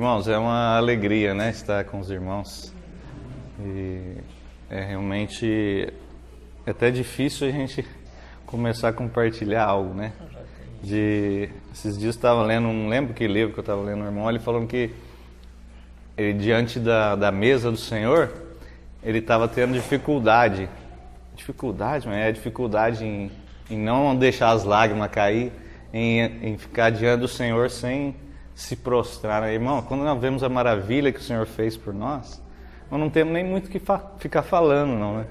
Irmãos, é uma alegria, né, estar com os irmãos. E é realmente até difícil a gente começar a compartilhar algo, né? Esses dias eu estava lendo, não lembro que livro que eu estava lendo, o irmão, ele falando que ele, diante da mesa do Senhor, ele estava tendo dificuldade, mas dificuldade em não deixar as lágrimas cair, em ficar diante do Senhor sem se prostrar, né? Irmão, quando nós vemos a maravilha que o Senhor fez por nós não temos nem muito que ficar falando, não, né?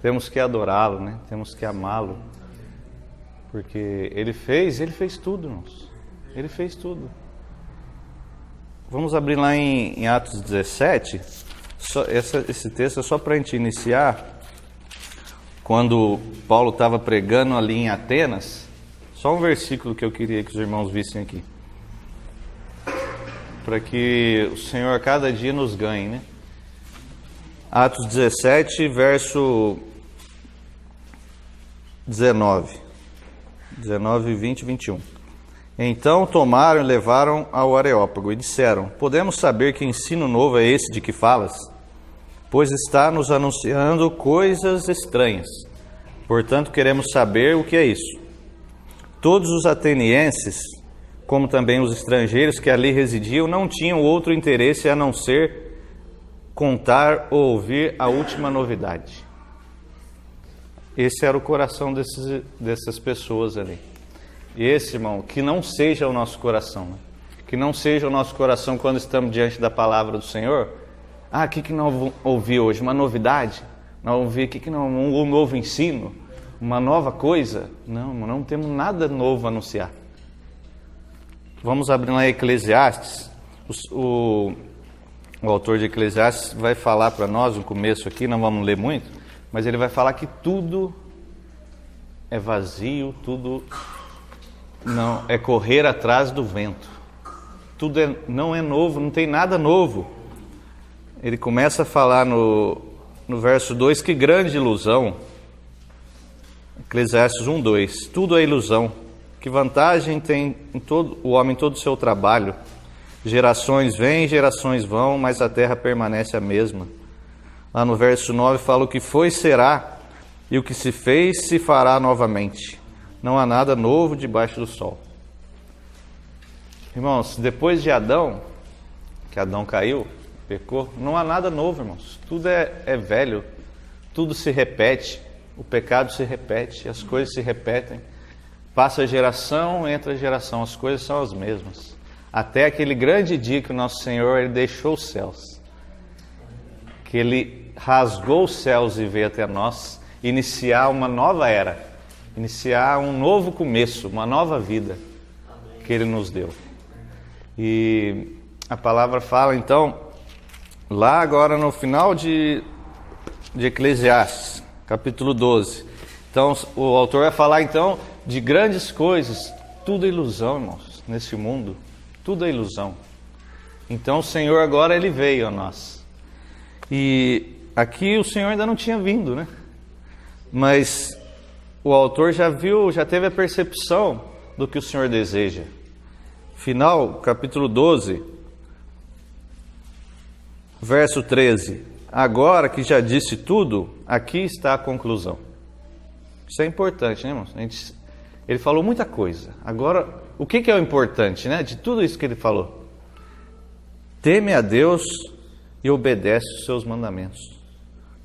Temos que adorá-lo, né? Temos que amá-lo, porque Ele fez tudo, irmãos. Ele fez tudo. Vamos abrir lá em Atos 17, esse texto é só para a gente iniciar, quando Paulo estava pregando ali em Atenas, só um versículo que eu queria que os irmãos vissem aqui, para que o Senhor a cada dia nos ganhe, né? Atos 17, verso 19, 20 e 21. Então tomaram e levaram ao Areópago e disseram: podemos saber que ensino novo é esse de que falas? Pois está nos anunciando coisas estranhas. Portanto, queremos saber o que é isso. Todos os atenienses, como também os estrangeiros que ali residiam, não tinham outro interesse a não ser contar ou ouvir a última novidade. Esse era o coração dessas pessoas ali. E esse, irmão, que não seja o nosso coração, né? Que não seja o nosso coração quando estamos diante da palavra do Senhor. O que nós vamos ouvir hoje? Uma novidade? Nós vamos ouvir um novo ensino? Uma nova coisa? Não temos nada novo a anunciar. Vamos abrir lá em Eclesiastes. O autor de Eclesiastes vai falar para nós no começo aqui, não vamos ler muito, mas ele vai falar que tudo é vazio, tudo não é correr atrás do vento. Tudo não é novo, não tem nada novo. Ele começa a falar no verso 2, que grande ilusão. Eclesiastes 1:2. Tudo é ilusão. Que vantagem tem o homem todo o seu trabalho? Gerações vêm, gerações vão, mas a terra permanece a mesma. Lá no verso 9 fala: o que foi será, e o que se fez se fará novamente. Não há nada novo debaixo do sol. Irmãos, depois de Adão, que Adão caiu, pecou, não há nada novo, irmãos. Tudo é velho, tudo se repete, o pecado se repete, as coisas se repetem. Passa geração, entra geração, as coisas são as mesmas. Até aquele grande dia que o nosso Senhor ele deixou os céus, que Ele rasgou os céus e veio até nós, iniciar uma nova era, iniciar um novo começo, uma nova vida que Ele nos deu. E a palavra fala então, lá agora no final de Eclesiastes, capítulo 12. Então o autor vai falar então de grandes coisas, tudo é ilusão, irmãos, nesse mundo. Tudo é ilusão. Então o Senhor agora Ele veio a nós. E aqui o Senhor ainda não tinha vindo, né? Mas o autor já teve a percepção do que o Senhor deseja. Final, capítulo 12, verso 13. Agora que já disse tudo, aqui está a conclusão. Isso é importante, né, irmãos? Ele falou muita coisa. Agora, o que é o importante, né? De tudo isso que ele falou. Teme a Deus e obedece os seus mandamentos,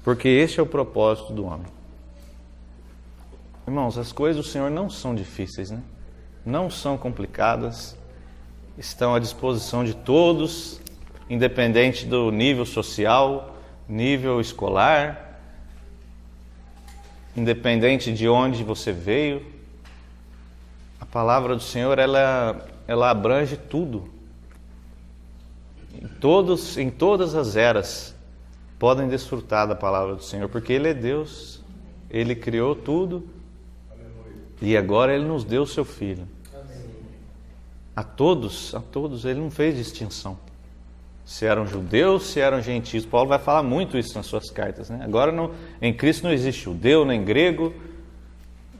porque este é o propósito do homem. Irmãos, as coisas do Senhor não são difíceis, né? Não são complicadas. Estão à disposição de todos, independente do nível social, nível escolar, independente de onde você veio. A palavra do Senhor, ela abrange tudo. Em todas as eras, podem desfrutar da palavra do Senhor, porque Ele é Deus, Ele criou tudo, e agora Ele nos deu o Seu Filho. A todos, Ele não fez distinção. Se eram judeus, se eram gentios. Paulo vai falar muito isso nas suas cartas, né? Agora em Cristo não existe judeu, nem grego,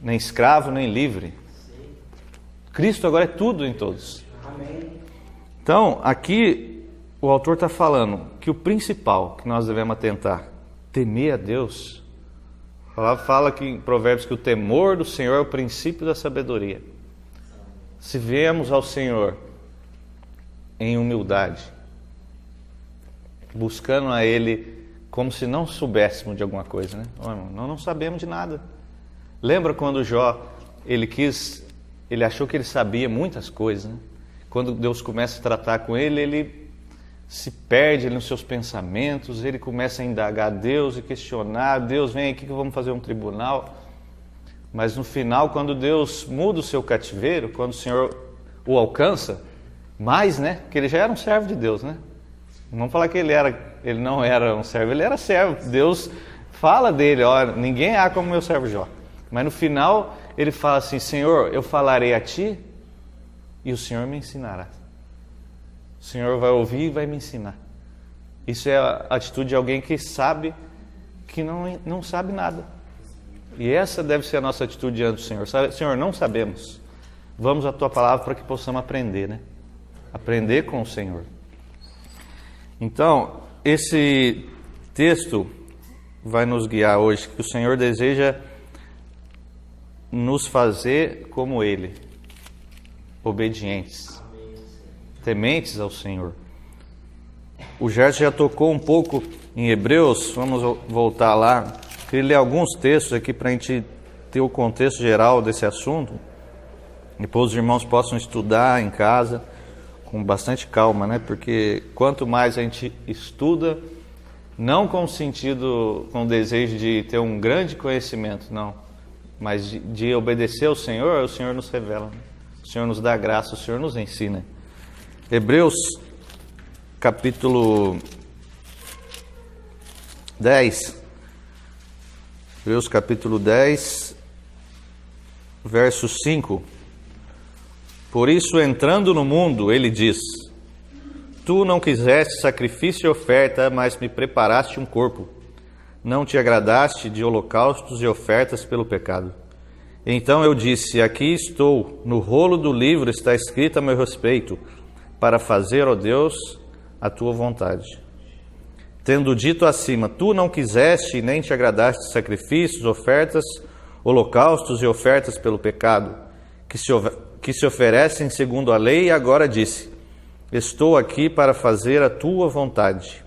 nem escravo, nem livre. Cristo agora é tudo em todos. Então, aqui o autor está falando que o principal que nós devemos atentar, temer a Deus. A palavra fala que em Provérbios que o temor do Senhor é o princípio da sabedoria. Se viemos ao Senhor em humildade, buscando a Ele como se não soubéssemos de alguma coisa, né? Nós não sabemos de nada. Lembra quando Jó, ele achou que ele sabia muitas coisas, né? Quando Deus começa a tratar com ele, ele se perde nos seus pensamentos, ele começa a indagar a Deus e questionar, Deus, vem aqui que vamos fazer um tribunal. Mas no final, quando Deus muda o seu cativeiro, quando o Senhor o alcança, mais, né? Porque ele já era um servo de Deus, né? Não vamos falar que ele não era um servo, ele era servo. Deus fala dele, ó, ninguém há como meu servo Jó. Mas no final, ele fala assim, Senhor, eu falarei a ti e o Senhor me ensinará. O Senhor vai ouvir e vai me ensinar. Isso é a atitude de alguém que sabe que não sabe nada. E essa deve ser a nossa atitude diante do Senhor. Senhor, não sabemos. Vamos à Tua palavra para que possamos aprender, né? Aprender com o Senhor. Então, esse texto vai nos guiar hoje, que o Senhor deseja nos fazer como Ele, obedientes, tementes ao Senhor. O Gerson já tocou um pouco em Hebreus, vamos voltar lá. Queria ler alguns textos aqui para a gente ter o contexto geral desse assunto. Depois os irmãos possam estudar em casa com bastante calma, né? Porque quanto mais a gente estuda, não com o sentido, com o desejo de ter um grande conhecimento, não, mas de obedecer ao Senhor, o Senhor nos revela, né? O Senhor nos dá graça, o Senhor nos ensina. Hebreus capítulo 10. Hebreus capítulo 10, verso 5. Por isso, entrando no mundo, ele diz: Tu não quiseste sacrifício e oferta, mas me preparaste um corpo. Não te agradaste de holocaustos e ofertas pelo pecado. Então eu disse: Aqui estou, no rolo do livro está escrito a meu respeito, para fazer, ó Deus, a tua vontade. Tendo dito acima, tu não quiseste nem te agradaste de sacrifícios, ofertas, holocaustos e ofertas pelo pecado, que se oferecem segundo a lei, e agora disse: estou aqui para fazer a tua vontade.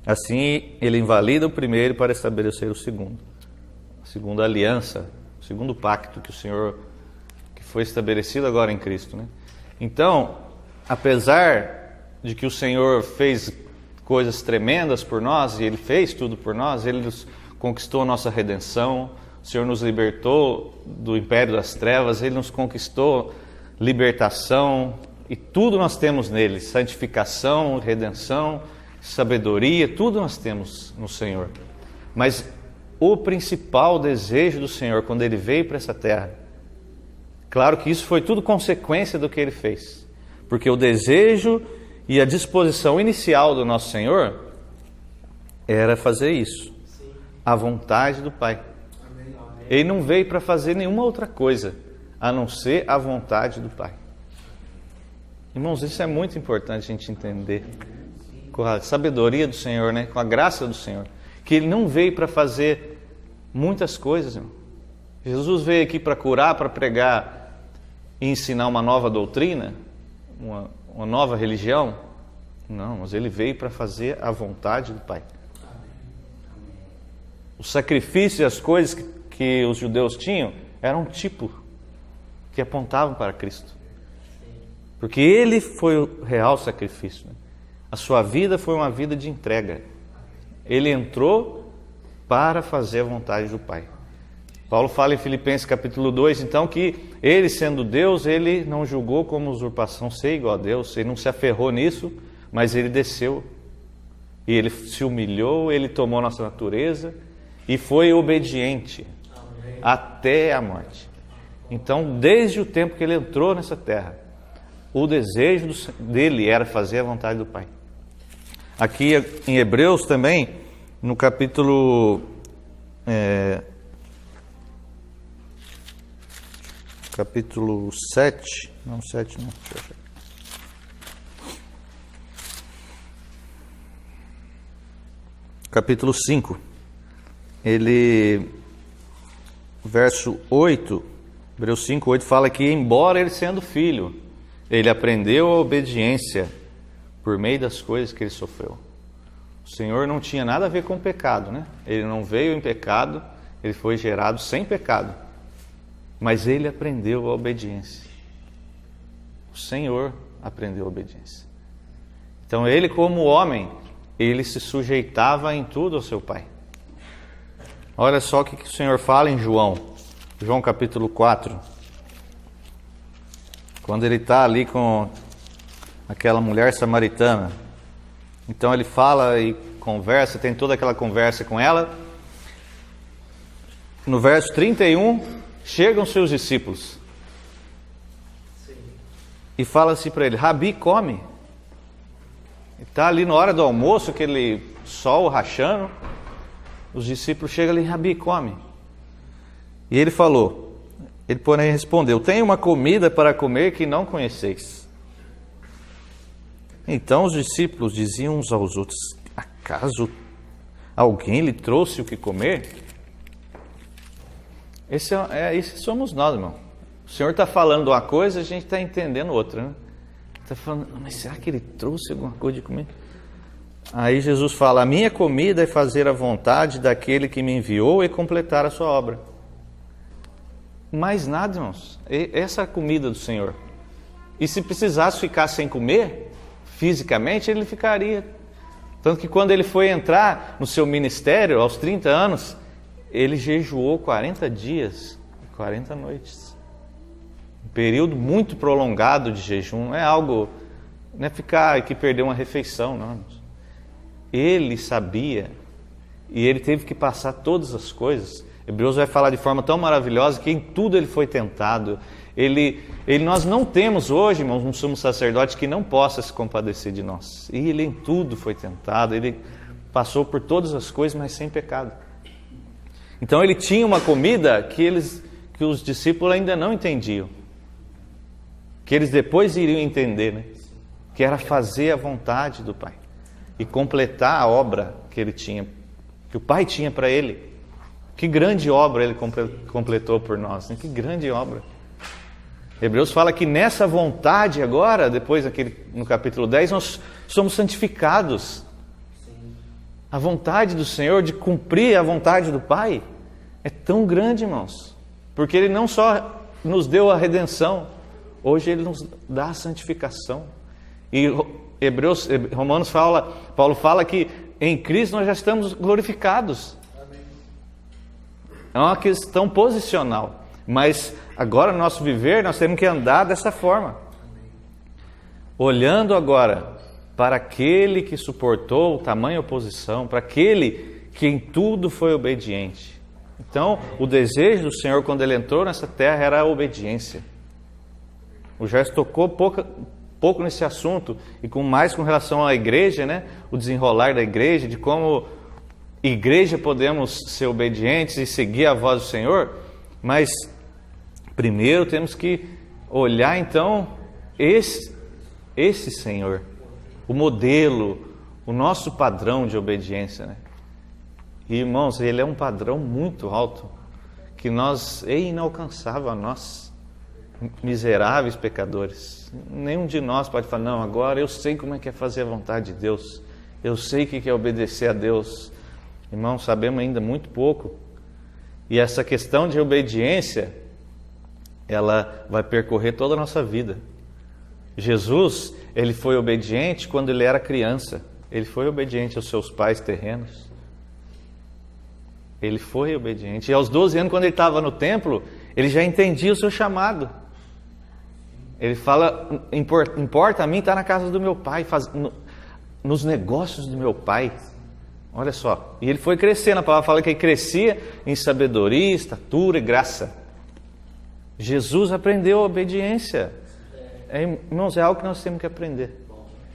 Assim ele invalida o primeiro para estabelecer o segundo. A segunda aliança, o segundo pacto que o Senhor, que foi estabelecido agora em Cristo, né? Então, apesar de que o Senhor fez coisas tremendas por nós, e Ele fez tudo por nós, Ele nos conquistou a nossa redenção, o Senhor nos libertou do império das trevas, Ele nos conquistou libertação, e tudo nós temos nele, santificação, redenção, sabedoria, tudo nós temos no Senhor. Mas o principal desejo do Senhor, quando Ele veio para essa terra, claro que isso foi tudo consequência do que Ele fez, porque o desejo e a disposição inicial do nosso Senhor era fazer isso, a vontade do Pai. Ele não veio para fazer nenhuma outra coisa, a não ser a vontade do Pai. Irmãos, isso é muito importante a gente entender, com a sabedoria do Senhor, né? Com a graça do Senhor, que Ele não veio para fazer muitas coisas, irmão. Jesus veio aqui para curar, para pregar e ensinar uma nova doutrina, uma nova religião? Não, mas Ele veio para fazer a vontade do Pai. O sacrifício e as coisas que os judeus tinham eram um tipo que apontavam para Cristo, porque Ele foi o real sacrifício, né? A sua vida foi uma vida de entrega. Ele entrou para fazer a vontade do Pai. Paulo fala em Filipenses capítulo 2, então, que Ele, sendo Deus, Ele não julgou como usurpação ser igual a Deus, Ele não se aferrou nisso, mas Ele desceu, e Ele se humilhou, Ele tomou nossa natureza, e foi obediente até a morte. Então, desde o tempo que Ele entrou nessa terra, o desejo dele era fazer a vontade do Pai. Aqui em Hebreus também, no capítulo 7, não, 7 não, deixa eu ver. capítulo 5, verso 8, Hebreus 5, 8 fala que, embora ele sendo filho, ele aprendeu a obediência por meio das coisas que ele sofreu. O Senhor não tinha nada a ver com o pecado, né? Ele não veio em pecado, ele foi gerado sem pecado, mas ele aprendeu a obediência. O Senhor aprendeu a obediência. Então ele, como homem, ele se sujeitava em tudo ao seu pai. Olha só o que o Senhor fala em João capítulo 4, quando ele está ali com aquela mulher samaritana. Então ele fala e conversa, tem toda aquela conversa com ela. No verso 31, chegam seus discípulos e fala assim para ele: Rabi, come. Está ali na hora do almoço, aquele sol rachando. Os discípulos chegam ali: Rabi, come. E ele falou, ele porém respondeu: tenho uma comida para comer que não conheceis. Então os discípulos diziam uns aos outros: acaso alguém lhe trouxe o que comer? Esse somos nós, irmão. O Senhor está falando uma coisa, a gente está entendendo outra, né? Está falando, mas será que ele trouxe alguma coisa de comer? Aí Jesus fala: a minha comida é fazer a vontade daquele que me enviou e completar a sua obra. Mais nada, irmãos. Essa é a comida do Senhor. E se precisasse ficar sem comer, fisicamente, ele ficaria. Tanto que quando ele foi entrar no seu ministério, aos 30 anos, ele jejuou 40 dias e 40 noites. Um período muito prolongado de jejum. Não é algo, não é ficar aqui perder uma refeição, não, irmãos. Ele sabia e ele teve que passar todas as coisas. Hebreus vai falar de forma tão maravilhosa que em tudo ele foi tentado. Nós não temos hoje, irmãos, um sumo sacerdote que não possa se compadecer de nós. E ele em tudo foi tentado, ele passou por todas as coisas, mas sem pecado. Então ele tinha uma comida que os discípulos ainda não entendiam, que eles depois iriam entender, né? Que era fazer a vontade do Pai e completar a obra que ele tinha, que o Pai tinha para ele. Que grande obra ele completou por nós, né? Que grande obra. Hebreus fala que nessa vontade agora, depois no capítulo 10, nós somos santificados. A vontade do Senhor de cumprir a vontade do Pai é tão grande, irmãos, porque Ele não só nos deu a redenção, hoje Ele nos dá a santificação. E Paulo fala que em Cristo nós já estamos glorificados. É uma questão posicional, mas agora no nosso viver nós temos que andar dessa forma, olhando agora para aquele que suportou tamanha oposição, para aquele que em tudo foi obediente. Então, o desejo do Senhor quando Ele entrou nessa terra era a obediência. O Gerson tocou pouco nesse assunto, e mais com relação à igreja, né? O desenrolar da igreja, de como igreja podemos ser obedientes e seguir a voz do Senhor, mas primeiro temos que olhar então esse Senhor, o modelo, o nosso padrão de obediência, né? E, irmãos, Ele é um padrão muito alto, que é inalcançável a nós, miseráveis pecadores. Nenhum de nós pode falar: não, agora eu sei como é que é fazer a vontade de Deus, eu sei o que é obedecer a Deus. Irmãos, sabemos ainda muito pouco. E essa questão de obediência, ela vai percorrer toda a nossa vida. Jesus, Ele foi obediente quando Ele era criança. Ele foi obediente aos seus pais terrenos. Ele foi obediente. E aos 12 anos, quando Ele estava no templo, Ele já entendia o seu chamado. Ele fala: importa a mim estar na casa do meu pai, nos negócios do meu pai. Olha só, e ele foi crescendo, a palavra fala que ele crescia em sabedoria, estatura e graça. Jesus aprendeu a obediência. Irmãos, é algo que nós temos que aprender,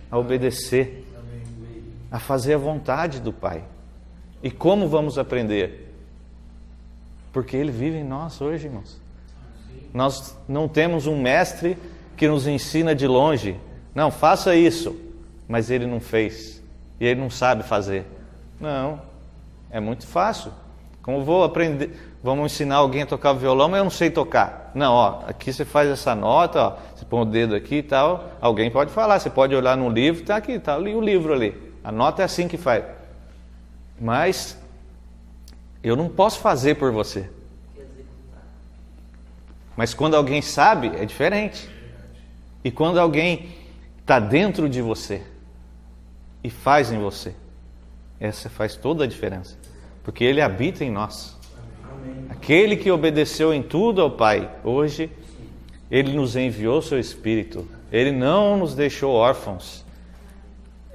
a obedecer, a fazer a vontade do Pai. E como vamos aprender? Porque Ele vive em nós hoje, irmãos. Nós não temos um mestre que nos ensina de longe. Não, faça isso, mas Ele não fez, e Ele não sabe fazer. Não, é muito fácil. Como vou aprender, vamos ensinar alguém a tocar violão, mas eu não sei tocar. Não, ó, aqui você faz essa nota, ó, você põe o dedo aqui e tal. Alguém pode falar, você pode olhar no livro, tá aqui, tá ali o livro ali. A nota é assim que faz. Mas eu não posso fazer por você. Mas quando alguém sabe, é diferente. E quando alguém está dentro de você e faz em você, essa faz toda a diferença. Porque Ele habita em nós. Aquele que obedeceu em tudo ao Pai, hoje, Ele nos enviou seu Espírito. Ele não nos deixou órfãos.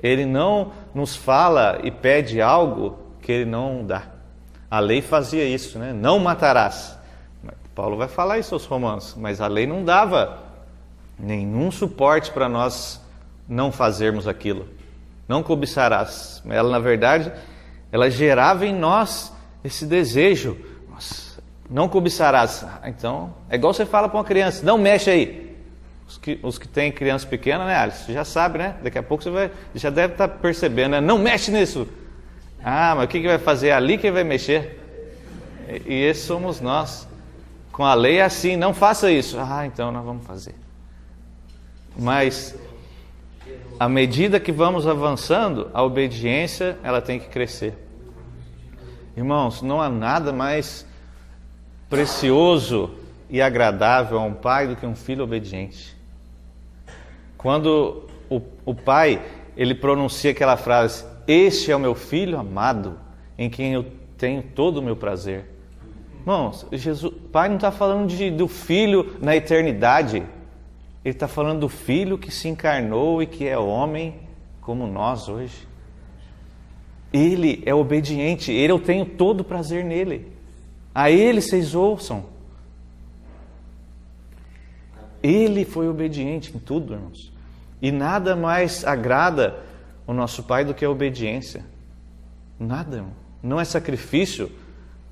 Ele não nos fala e pede algo que Ele não dá. A lei fazia isso, né? Não matarás. Paulo vai falar isso aos Romanos, mas a lei não dava nenhum suporte para nós não fazermos aquilo. Não cobiçarás. Ela, na verdade, ela gerava em nós esse desejo. Nossa, não cobiçarás. Então, é igual você fala para uma criança, não mexe aí. Os que têm criança pequena, né, Alice? Você já sabe, né? Daqui a pouco você já deve estar percebendo, né? Não mexe nisso. Ah, mas o que vai fazer? Ali que vai mexer. E esses somos nós. Com a lei é assim, não faça isso. Ah, então nós vamos fazer. Mas, à medida que vamos avançando, a obediência, ela tem que crescer. Irmãos, não há nada mais precioso e agradável a um pai do que um filho obediente. Quando o pai, ele pronuncia aquela frase, este é o meu filho amado, em quem eu tenho todo o meu prazer. Irmãos, Jesus, o pai não está falando do filho na eternidade. Ele está falando do filho que se encarnou e que é homem como nós hoje. Ele é obediente, eu tenho todo o prazer nele. A ele vocês ouçam. Ele foi obediente em tudo, irmãos. E nada mais agrada o nosso Pai do que a obediência. Nada, irmão. Não é sacrifício.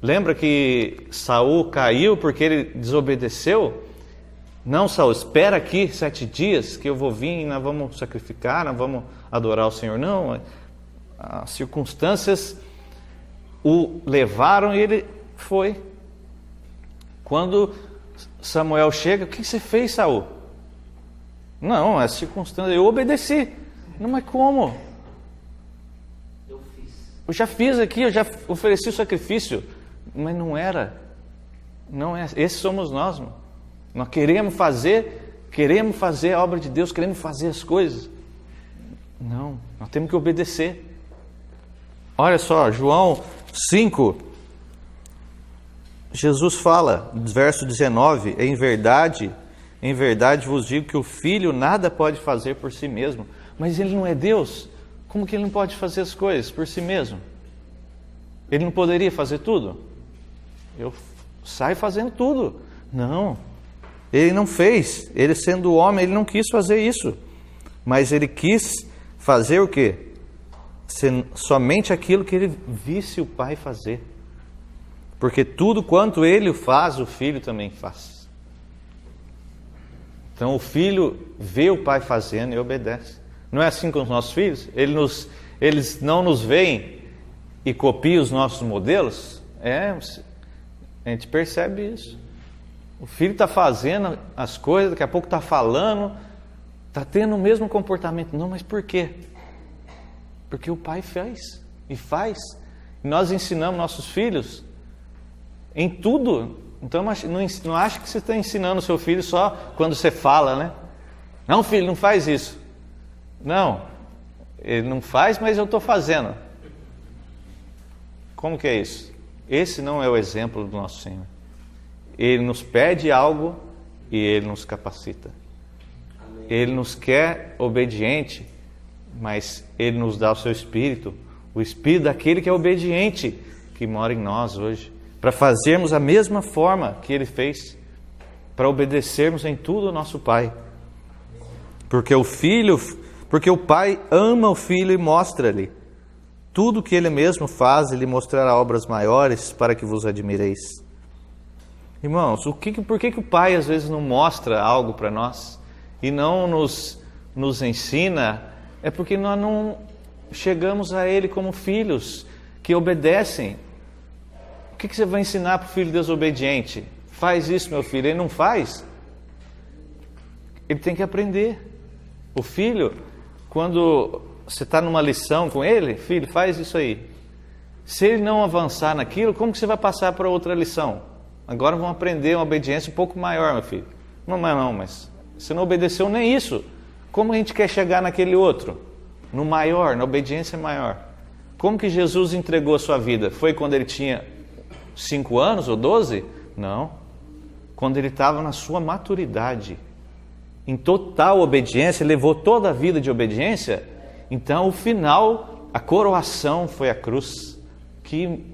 Lembra que Saul caiu porque ele desobedeceu? Não, Saul, espera aqui 7 dias que eu vou vir e nós vamos sacrificar, nós vamos adorar o Senhor. Não, as circunstâncias o levaram e ele foi. Quando Samuel chega, o que você fez, Saul? Não, as circunstâncias, eu obedeci. Não, mas como? Eu já fiz aqui, eu já ofereci o sacrifício. Mas não era. Não é. Esses somos nós, mano. Nós queremos fazer a obra de Deus, queremos fazer as coisas. Não, nós temos que obedecer. Olha só, João 5, Jesus fala, verso 19, em verdade vos digo que o Filho nada pode fazer por si mesmo. Mas Ele não é Deus, como que Ele não pode fazer as coisas por si mesmo? Ele não poderia fazer tudo? Eu saio fazendo tudo. Não, Ele não fez. Ele sendo homem, Ele não quis fazer isso. Mas Ele quis fazer o quê? Somente aquilo que Ele visse o Pai fazer. Porque tudo quanto Ele faz, o Filho também faz. Então o Filho vê o Pai fazendo e obedece. Não é assim com os nossos filhos? Eles não nos veem e copiam os nossos modelos? A gente percebe isso. O filho está fazendo as coisas, daqui a pouco está falando, está tendo o mesmo comportamento. Não, mas por quê? Porque o pai fez e faz. E nós ensinamos nossos filhos em tudo. Então não acha que você está ensinando o seu filho só quando você fala, né? Não, filho, não faz isso. Não, ele não faz, mas eu estou fazendo. Como que é isso? Esse não é o exemplo do nosso Senhor. Ele nos pede algo e Ele nos capacita. Amém. Ele nos quer obediente, mas Ele nos dá o seu Espírito, o Espírito daquele que é obediente, que mora em nós hoje, para fazermos a mesma forma que Ele fez, para obedecermos em tudo ao nosso Pai. Porque o Pai ama o Filho e mostra-lhe tudo que Ele mesmo faz, Ele mostrará obras maiores para que vos admireis. Irmãos, por que o Pai às vezes não mostra algo para nós e não nos ensina? É porque nós não chegamos a Ele como filhos. que obedecem. O que você vai ensinar para o filho desobediente? Faz isso, meu filho. Ele não faz. Ele tem que aprender. O filho, quando você está numa lição com ele, filho, faz isso aí. Se ele não avançar naquilo, como que você vai passar para outra lição? Agora vamos aprender uma obediência um pouco maior, meu filho. Não, mas você não obedeceu nem isso. Como a gente quer chegar naquele outro? No maior, na obediência maior. Como que Jesus entregou a sua vida? Foi quando ele tinha 5 anos ou 12? Não. Quando ele estava na sua maturidade. Em total obediência, levou toda a vida de obediência. Então, o final, a coroação foi a cruz. Que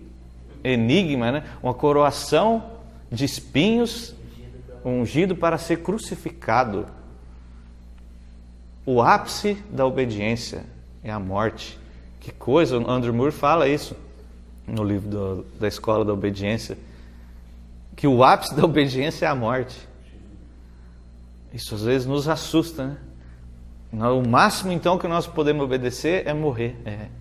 enigma, né? Uma coroação de espinhos, ungido para ser crucificado. O ápice da obediência é a morte. Que coisa, o Andrew Moore fala isso no livro da Escola da Obediência, que o ápice da obediência é a morte. Isso às vezes nos assusta, né? O máximo então que nós podemos obedecer é morrer.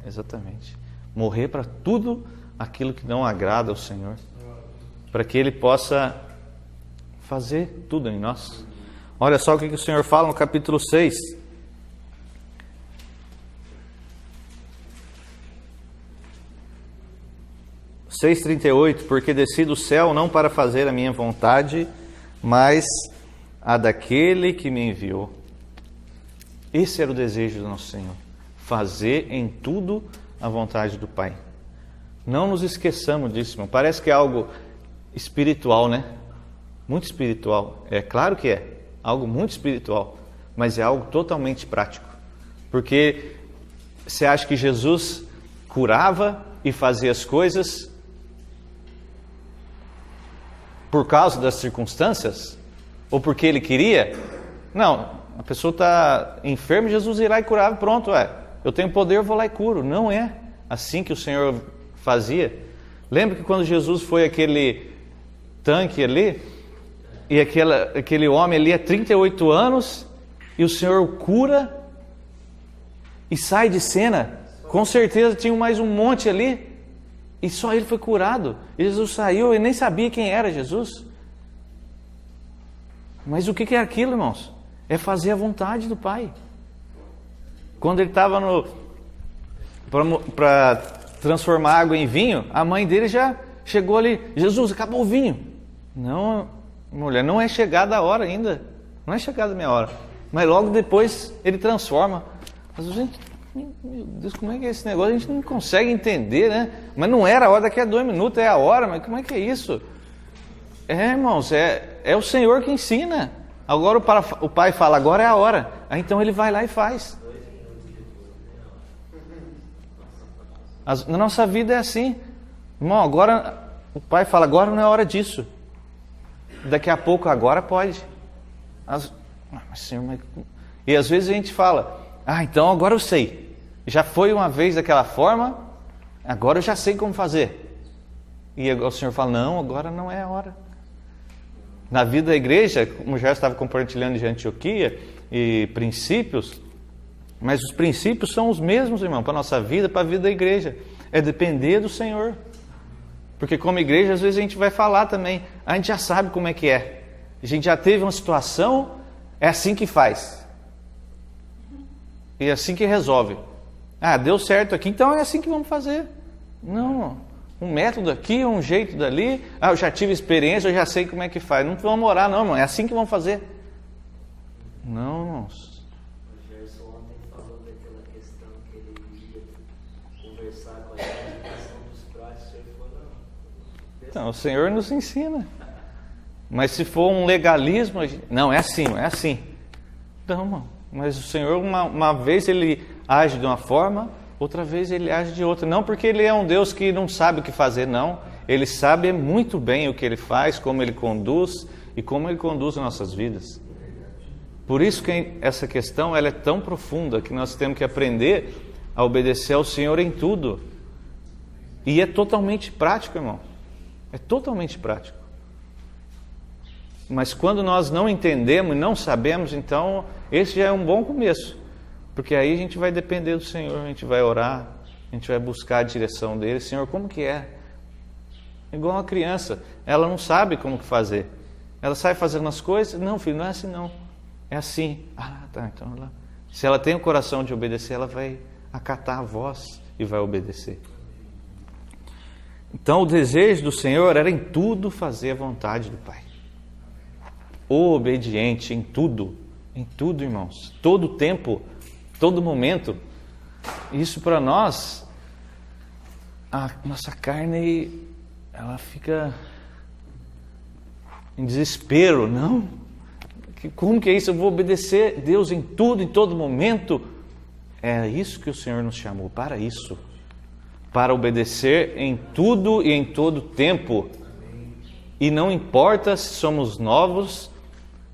Exatamente. Morrer para tudo aquilo que não agrada ao Senhor, para que Ele possa fazer tudo em nós. Olha só o que o Senhor fala no capítulo 6. (6:38) 6:38, porque desci do céu não para fazer a minha vontade, mas a daquele que me enviou. Esse era o desejo do nosso Senhor, fazer em tudo a vontade do Pai. Não nos esqueçamos disso, irmão. Parece que é algo espiritual, né? Muito espiritual. É claro que é algo muito espiritual, mas é algo totalmente prático. Porque você acha que Jesus curava e fazia as coisas por causa das circunstâncias? Ou porque Ele queria? Não, a pessoa está enferma e Jesus irá e curava, pronto, eu tenho poder, eu vou lá e curo. Não é assim que o Senhor fazia. Lembra que quando Jesus foi aquele tanque ali, e aquele homem ali há 38 anos, e o Senhor cura e sai de cena? Com certeza tinha mais um monte ali, e só ele foi curado. E Jesus saiu e nem sabia quem era Jesus. Mas o que é aquilo, irmãos? É fazer a vontade do Pai. Quando ele estava para transformar água em vinho, a mãe dele já chegou ali: Jesus, acabou o vinho. Não, mulher, não é chegada a hora ainda. Não é chegada a minha hora. Mas logo depois ele transforma. Mas, gente, meu Deus, como é que é esse negócio? A gente não consegue entender, né? Mas não era a hora, daqui a 2 minutos é a hora. Mas como é que é isso? Irmãos, é o Senhor que ensina. Agora o Pai fala, agora é a hora. Aí então ele vai lá e faz. Na nossa vida é assim. Irmão, agora o Pai fala, agora não é hora disso. Daqui a pouco, agora pode. Mas, Senhor, e às vezes a gente fala, então agora eu sei. Já foi uma vez daquela forma, agora eu já sei como fazer. E o Senhor fala, não, agora não é a hora. Na vida da igreja, como já estava compartilhando de Antioquia, e princípios, mas os princípios são os mesmos, irmão, para a nossa vida, para a vida da igreja. É depender do Senhor. Porque como igreja, às vezes a gente vai falar também, a gente já sabe como é que é. A gente já teve uma situação, é assim que faz. E é assim que resolve. Deu certo aqui, então é assim que vamos fazer. Não, um método aqui, um jeito dali. Eu já tive experiência, eu já sei como é que faz. Não vamos orar não, irmão. É assim que vamos fazer. Não, irmãos. O Gerson ontem falou daquela questão que ele ia conversar com a identificação dos pratos. Ele falou, não. Então, o Senhor nos ensina. Mas se for um legalismo, não, é assim, não é assim. Não, irmão. Mas o Senhor, uma vez ele age de uma forma, outra vez ele age de outra. Não porque ele é um Deus que não sabe o que fazer, não. Ele sabe muito bem o que ele faz, como ele conduz e como ele conduz as nossas vidas. Por isso que essa questão ela é tão profunda, que nós temos que aprender a obedecer ao Senhor em tudo. E é totalmente prático, irmão. É totalmente prático. Mas quando nós não entendemos e não sabemos, então esse já é um bom começo. Porque aí a gente vai depender do Senhor, a gente vai orar, A gente vai buscar a direção dele. Senhor, como que é? Igual uma criança, ela não sabe como que fazer. Ela sai fazendo as coisas. Não, filho, não é assim não. É assim. Ah, tá, então ela... Se ela tem o coração de obedecer, ela vai acatar a voz e vai obedecer. Então o desejo do Senhor era em tudo fazer a vontade do Pai. Obediente em tudo, irmãos. Todo tempo, todo momento. Isso para nós, a nossa carne, ela fica em desespero. Não, como que é isso? Eu vou obedecer Deus em tudo, em todo momento. É isso que o Senhor nos chamou, para isso. Para obedecer em tudo e em todo tempo. E não importa se somos novos,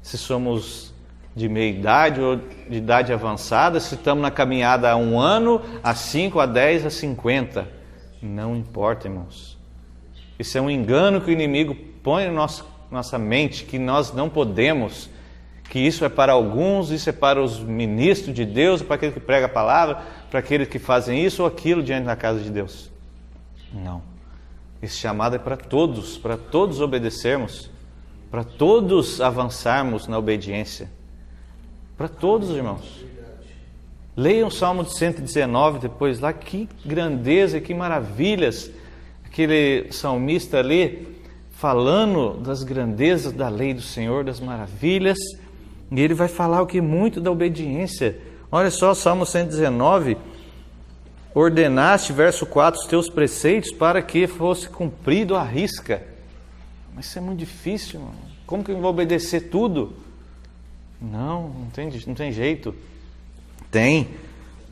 se somos de meia idade ou de idade avançada, se estamos na caminhada há 1 ano, há 5, há 10, há 50. Não importa, irmãos. Isso é um engano que o inimigo põe na nossa mente, que nós não podemos, que isso é para alguns, isso é para os ministros de Deus, para aquele que prega a palavra, para aqueles que fazem isso ou aquilo diante da casa de Deus. Não. Esse chamado é para todos obedecermos, para todos avançarmos na obediência. Para todos, irmãos. Leiam o Salmo de 119 depois lá, que grandeza, que maravilhas. Aquele salmista ali falando das grandezas da lei do Senhor, das maravilhas. E ele vai falar o que? Muito da obediência. Olha só, Salmo 119, ordenaste, verso 4, os teus preceitos para que fosse cumprido à risca. Mas isso é muito difícil, mano. Como que eu vou obedecer tudo? Não tem jeito. Tem.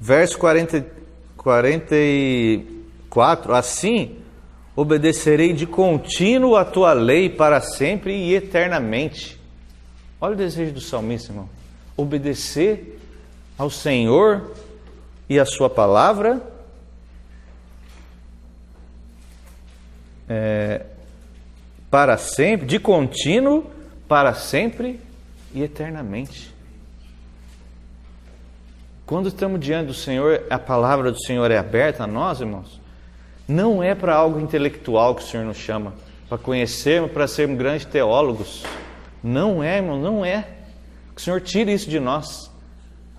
Verso 44, assim obedecerei de contínuo a tua lei para sempre e eternamente. Olha o desejo do salmista, irmão. Obedecer ao Senhor e a sua palavra para sempre, de contínuo, para sempre e eternamente. Quando estamos diante do Senhor, a palavra do Senhor é aberta a nós, irmãos. Não é para algo intelectual que o Senhor nos chama, para conhecermos, para sermos grandes teólogos. Não é, irmão, não é. Que o Senhor tire isso de nós.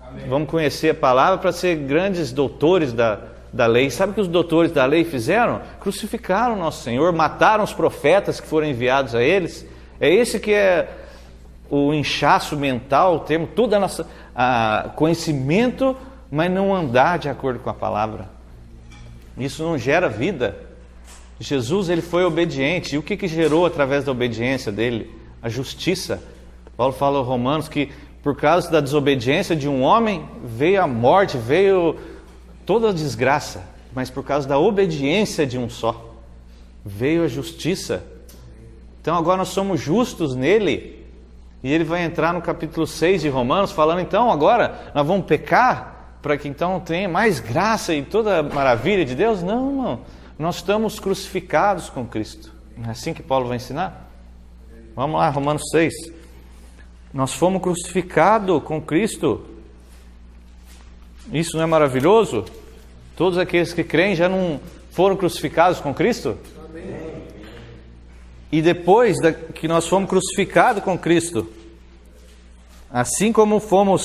Amém. Vamos conhecer a palavra para ser grandes doutores da lei. Sabe o que os doutores da lei fizeram? Crucificaram o nosso Senhor, mataram os profetas que foram enviados a eles. É esse que é o inchaço mental, o termo, tudo a nossa conhecimento, mas não andar de acordo com a palavra. Isso não gera vida. Jesus, ele foi obediente. E o que gerou através da obediência dele? A justiça. Paulo fala aos Romanos que por causa da desobediência de um homem veio a morte, veio toda a desgraça, mas por causa da obediência de um só veio a justiça. Então agora nós somos justos nele. E ele vai entrar no capítulo 6 de Romanos falando, então agora nós vamos pecar para que então tenha mais graça e toda a maravilha de Deus? Não, irmão. Nós estamos crucificados com Cristo. Não é assim que Paulo vai ensinar? Vamos lá, Romanos 6. Nós fomos crucificados com Cristo. Isso não é maravilhoso? Todos aqueles que creem já não foram crucificados com Cristo? Amém. E depois que nós fomos crucificados com Cristo, assim como fomos,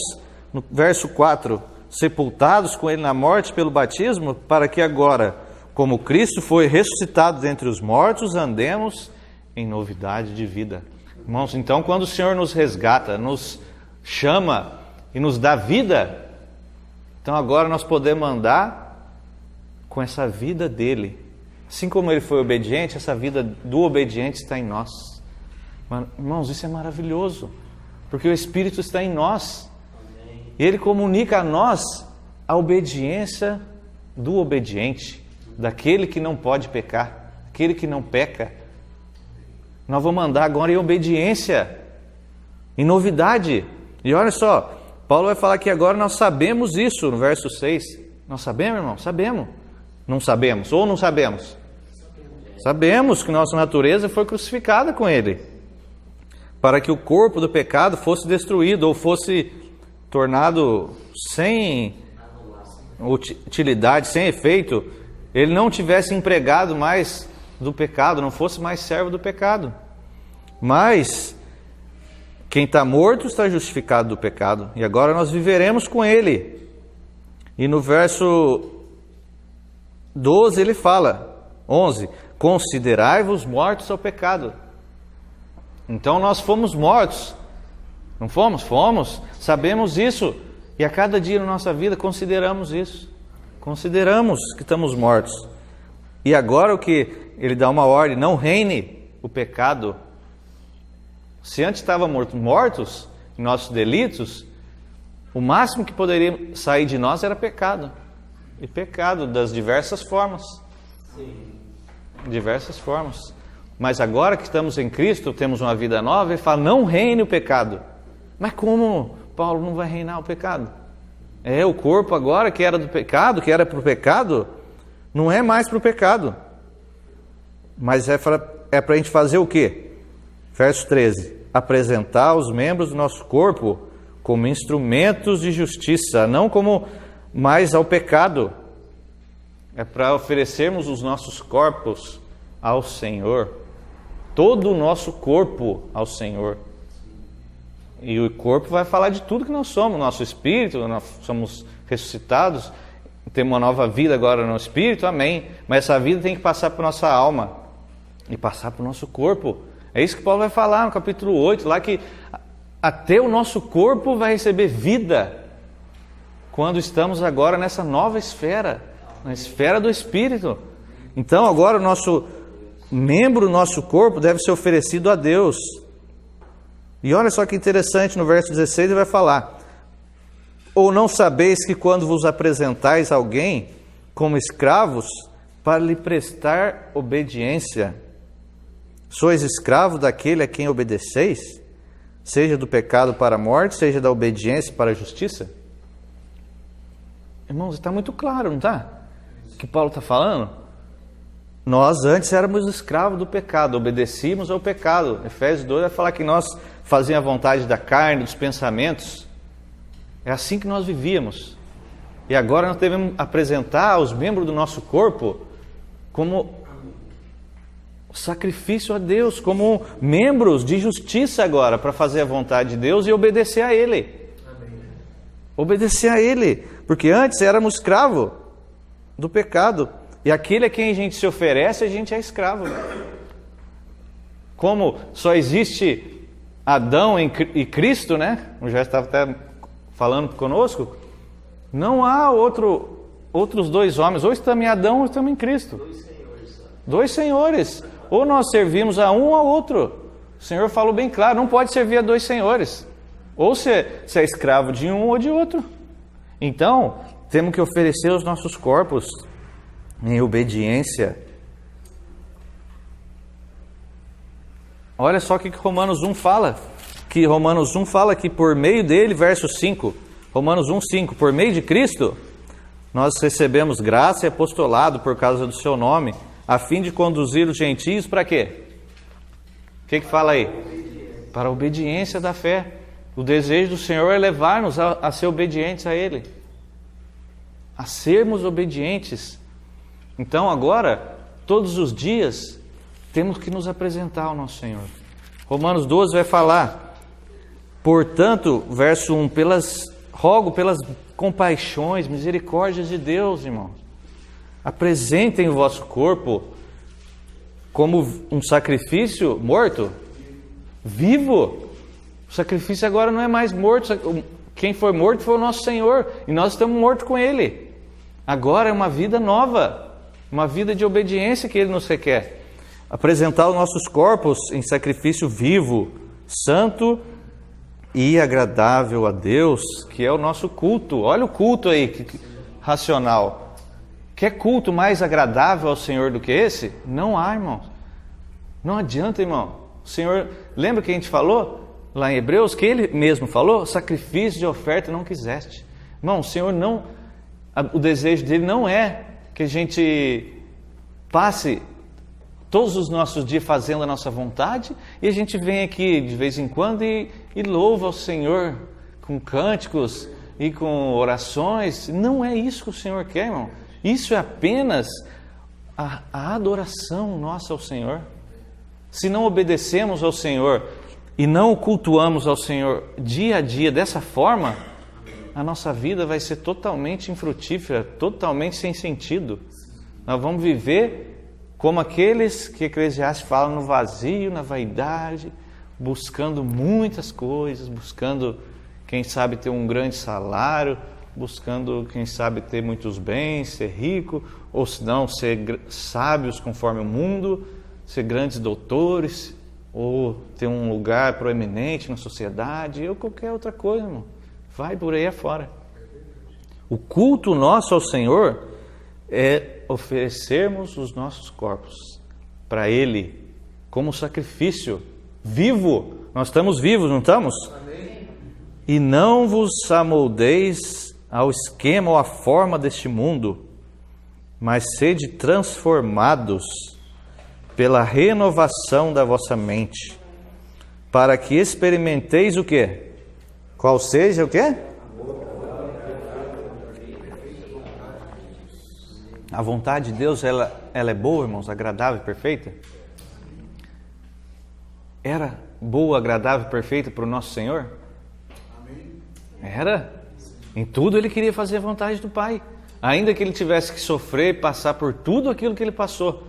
no verso 4, sepultados com Ele na morte pelo batismo, para que agora, como Cristo foi ressuscitado dentre os mortos, andemos em novidade de vida. Irmãos, então quando o Senhor nos resgata, nos chama e nos dá vida, então agora nós podemos andar com essa vida dele. Assim como ele foi obediente, essa vida do obediente está em nós. Irmãos, isso é maravilhoso, porque o Espírito está em nós. E ele comunica a nós a obediência do obediente, daquele que não pode pecar, aquele que não peca. Nós vamos andar agora em obediência, em novidade. E olha só, Paulo vai falar que agora nós sabemos isso, no verso 6. Nós sabemos, irmão? Sabemos. Não sabemos? Ou não sabemos? Sabemos que nossa natureza foi crucificada com Ele, para que o corpo do pecado fosse destruído, ou fosse tornado sem utilidade, sem efeito, ele não tivesse empregado mais do pecado, não fosse mais servo do pecado. Mas quem está morto está justificado do pecado, e agora nós viveremos com ele. E no verso 12 ele fala, 11, considerai-vos mortos ao pecado. Então nós fomos mortos, não fomos? Fomos, sabemos isso, e a cada dia na nossa vida consideramos isso, consideramos que estamos mortos. E agora o que ele dá uma ordem, não reine o pecado. Se antes estávamos mortos em nossos delitos, o máximo que poderia sair de nós era pecado. E pecado das diversas formas. Sim. Diversas formas. Mas agora que estamos em Cristo, temos uma vida nova, ele fala, não reine o pecado. Mas como, Paulo, não vai reinar o pecado? O corpo agora que era do pecado, que era para o pecado, não é mais para o pecado. Mas é para a gente fazer o quê? Verso 13, apresentar os membros do nosso corpo como instrumentos de justiça, não como mais ao pecado. É para oferecermos os nossos corpos ao Senhor, todo o nosso corpo ao Senhor. E o corpo vai falar de tudo que nós somos, nosso espírito, nós somos ressuscitados, temos uma nova vida agora no espírito, amém. Mas essa vida tem que passar para a nossa alma e passar para o nosso corpo. É isso que Paulo vai falar no capítulo 8, lá que até o nosso corpo vai receber vida quando estamos agora nessa nova esfera, na esfera do Espírito. Então agora o nosso membro, o nosso corpo deve ser oferecido a Deus. E olha só que interessante, no verso 16 ele vai falar, ou não sabeis que quando vos apresentais alguém como escravos, para lhe prestar obediência, sois escravo daquele a quem obedeceis, seja do pecado para a morte, seja da obediência para a justiça? Irmãos, está muito claro, não está? O que Paulo está falando? Nós antes éramos escravos do pecado, obedecíamos ao pecado. Efésios 2 vai falar que nós fazíamos a vontade da carne, dos pensamentos. É assim que nós vivíamos. E agora nós devemos apresentar os membros do nosso corpo como sacrifício a Deus, como membros de justiça agora, para fazer a vontade de Deus e obedecer a Ele. Amém. Obedecer a Ele, porque antes éramos escravos do pecado, e aquele a quem a gente se oferece, a gente é escravo. Como só existe Adão e Cristo, né? Eu já estava até falando conosco, não há outros dois homens, ou estamos em Adão ou estamos em Cristo. Dois senhores. Ou nós servimos a um ou a outro. O Senhor falou bem claro, não pode servir a dois senhores. Ou você é escravo de um ou de outro. Então, temos que oferecer os nossos corpos em obediência. Olha só o que Romanos 1 fala. Que Romanos 1 fala que por meio dele, verso 5, Romanos 1:5, por meio de Cristo, nós recebemos graça e apostolado por causa do seu nome, a fim de conduzir os gentios para quê? O que fala aí? Para a obediência da fé. O desejo do Senhor é levar-nos a ser obedientes a Ele. A sermos obedientes. Então agora, todos os dias, temos que nos apresentar ao nosso Senhor. Romanos 12 vai falar, portanto, verso 1, rogo pelas compaixões, misericórdias de Deus, irmãos. Apresentem o vosso corpo como um sacrifício morto, vivo. O sacrifício agora não é mais morto. Quem foi morto foi o nosso Senhor. E nós estamos mortos com Ele. Agora é uma vida nova. Uma vida de obediência que Ele nos requer. Apresentar os nossos corpos em sacrifício vivo, santo e agradável a Deus, que é o nosso culto. Olha o culto aí, racional. Quer culto mais agradável ao Senhor do que esse? Não há, irmãos. Não adianta, irmão. O Senhor, lembra que a gente falou lá em Hebreus, que Ele mesmo falou? Sacrifício de oferta não quiseste. Irmão, o Senhor não... O desejo dele não é que a gente passe todos os nossos dias fazendo a nossa vontade e a gente vem aqui de vez em quando e louva ao Senhor com cânticos e com orações. Não é isso que o Senhor quer, irmão. Isso é apenas a adoração nossa ao Senhor. Se não obedecemos ao Senhor e não o cultuamos ao Senhor dia a dia dessa forma, a nossa vida vai ser totalmente infrutífera, totalmente sem sentido. Nós vamos viver como aqueles que Eclesiastes fala, no vazio, na vaidade, buscando muitas coisas, buscando, quem sabe, ter um grande salário, buscando, quem sabe, ter muitos bens, ser rico, ou se não, ser sábios conforme o mundo, ser grandes doutores, ou ter um lugar proeminente na sociedade, ou qualquer outra coisa, irmão. Vai por aí afora. O culto nosso ao Senhor é oferecermos os nossos corpos para Ele como sacrifício vivo. Nós estamos vivos, não estamos? Amém. E não vos amoldeis ao esquema ou à forma deste mundo, mas sede transformados pela renovação da vossa mente, para que experimenteis o quê? Qual seja o quê? A vontade de Deus, ela é boa, irmãos, agradável e perfeita? Era boa, agradável e perfeita para o nosso Senhor? Era. Em tudo Ele queria fazer a vontade do Pai. Ainda que Ele tivesse que sofrer e passar por tudo aquilo que Ele passou.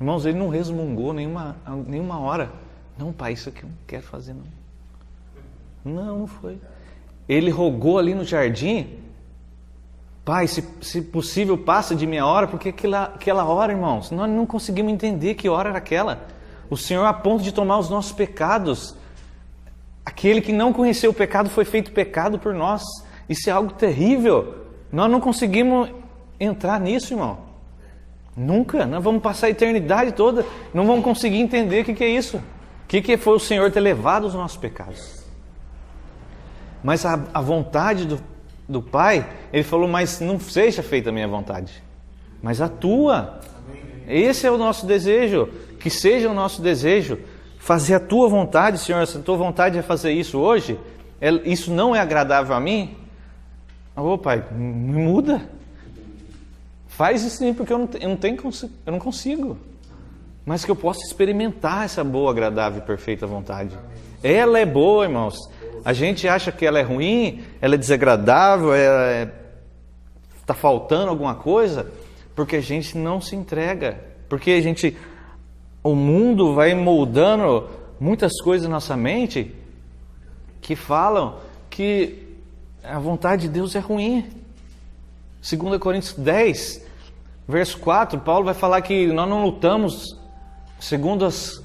Irmãos, Ele não resmungou nenhuma hora. Não, Pai, isso aqui eu não quero fazer, não. Não foi. Ele rogou ali no jardim: Pai, se possível, passa de minha hora, porque aquela hora, irmãos, nós não conseguimos entender que hora era aquela. O Senhor, a ponto de tomar os nossos pecados, aquele que não conheceu o pecado foi feito pecado por nós. Isso é algo terrível. Nós não conseguimos entrar nisso, irmão. Nunca. Nós vamos passar a eternidade toda, não vamos conseguir entender o que é isso. O que foi o Senhor ter levado os nossos pecados. Mas a vontade do Pai, Ele falou: mas não seja feita a minha vontade, mas a tua. Esse é o nosso desejo, que seja o nosso desejo, fazer a tua vontade. Senhor, se a tua vontade é fazer isso hoje, isso não é agradável a mim? Ô Pai, me muda. Faz isso sim, porque eu não consigo. Mas que eu possa experimentar essa boa, agradável e perfeita vontade. Ela é boa, irmãos. A gente acha que ela é ruim, ela é desagradável, está faltando alguma coisa, porque a gente não se entrega. Porque o mundo vai moldando muitas coisas na nossa mente que falam que a vontade de Deus é ruim. 2 Coríntios 10, verso 4, Paulo vai falar que nós não lutamos segundo as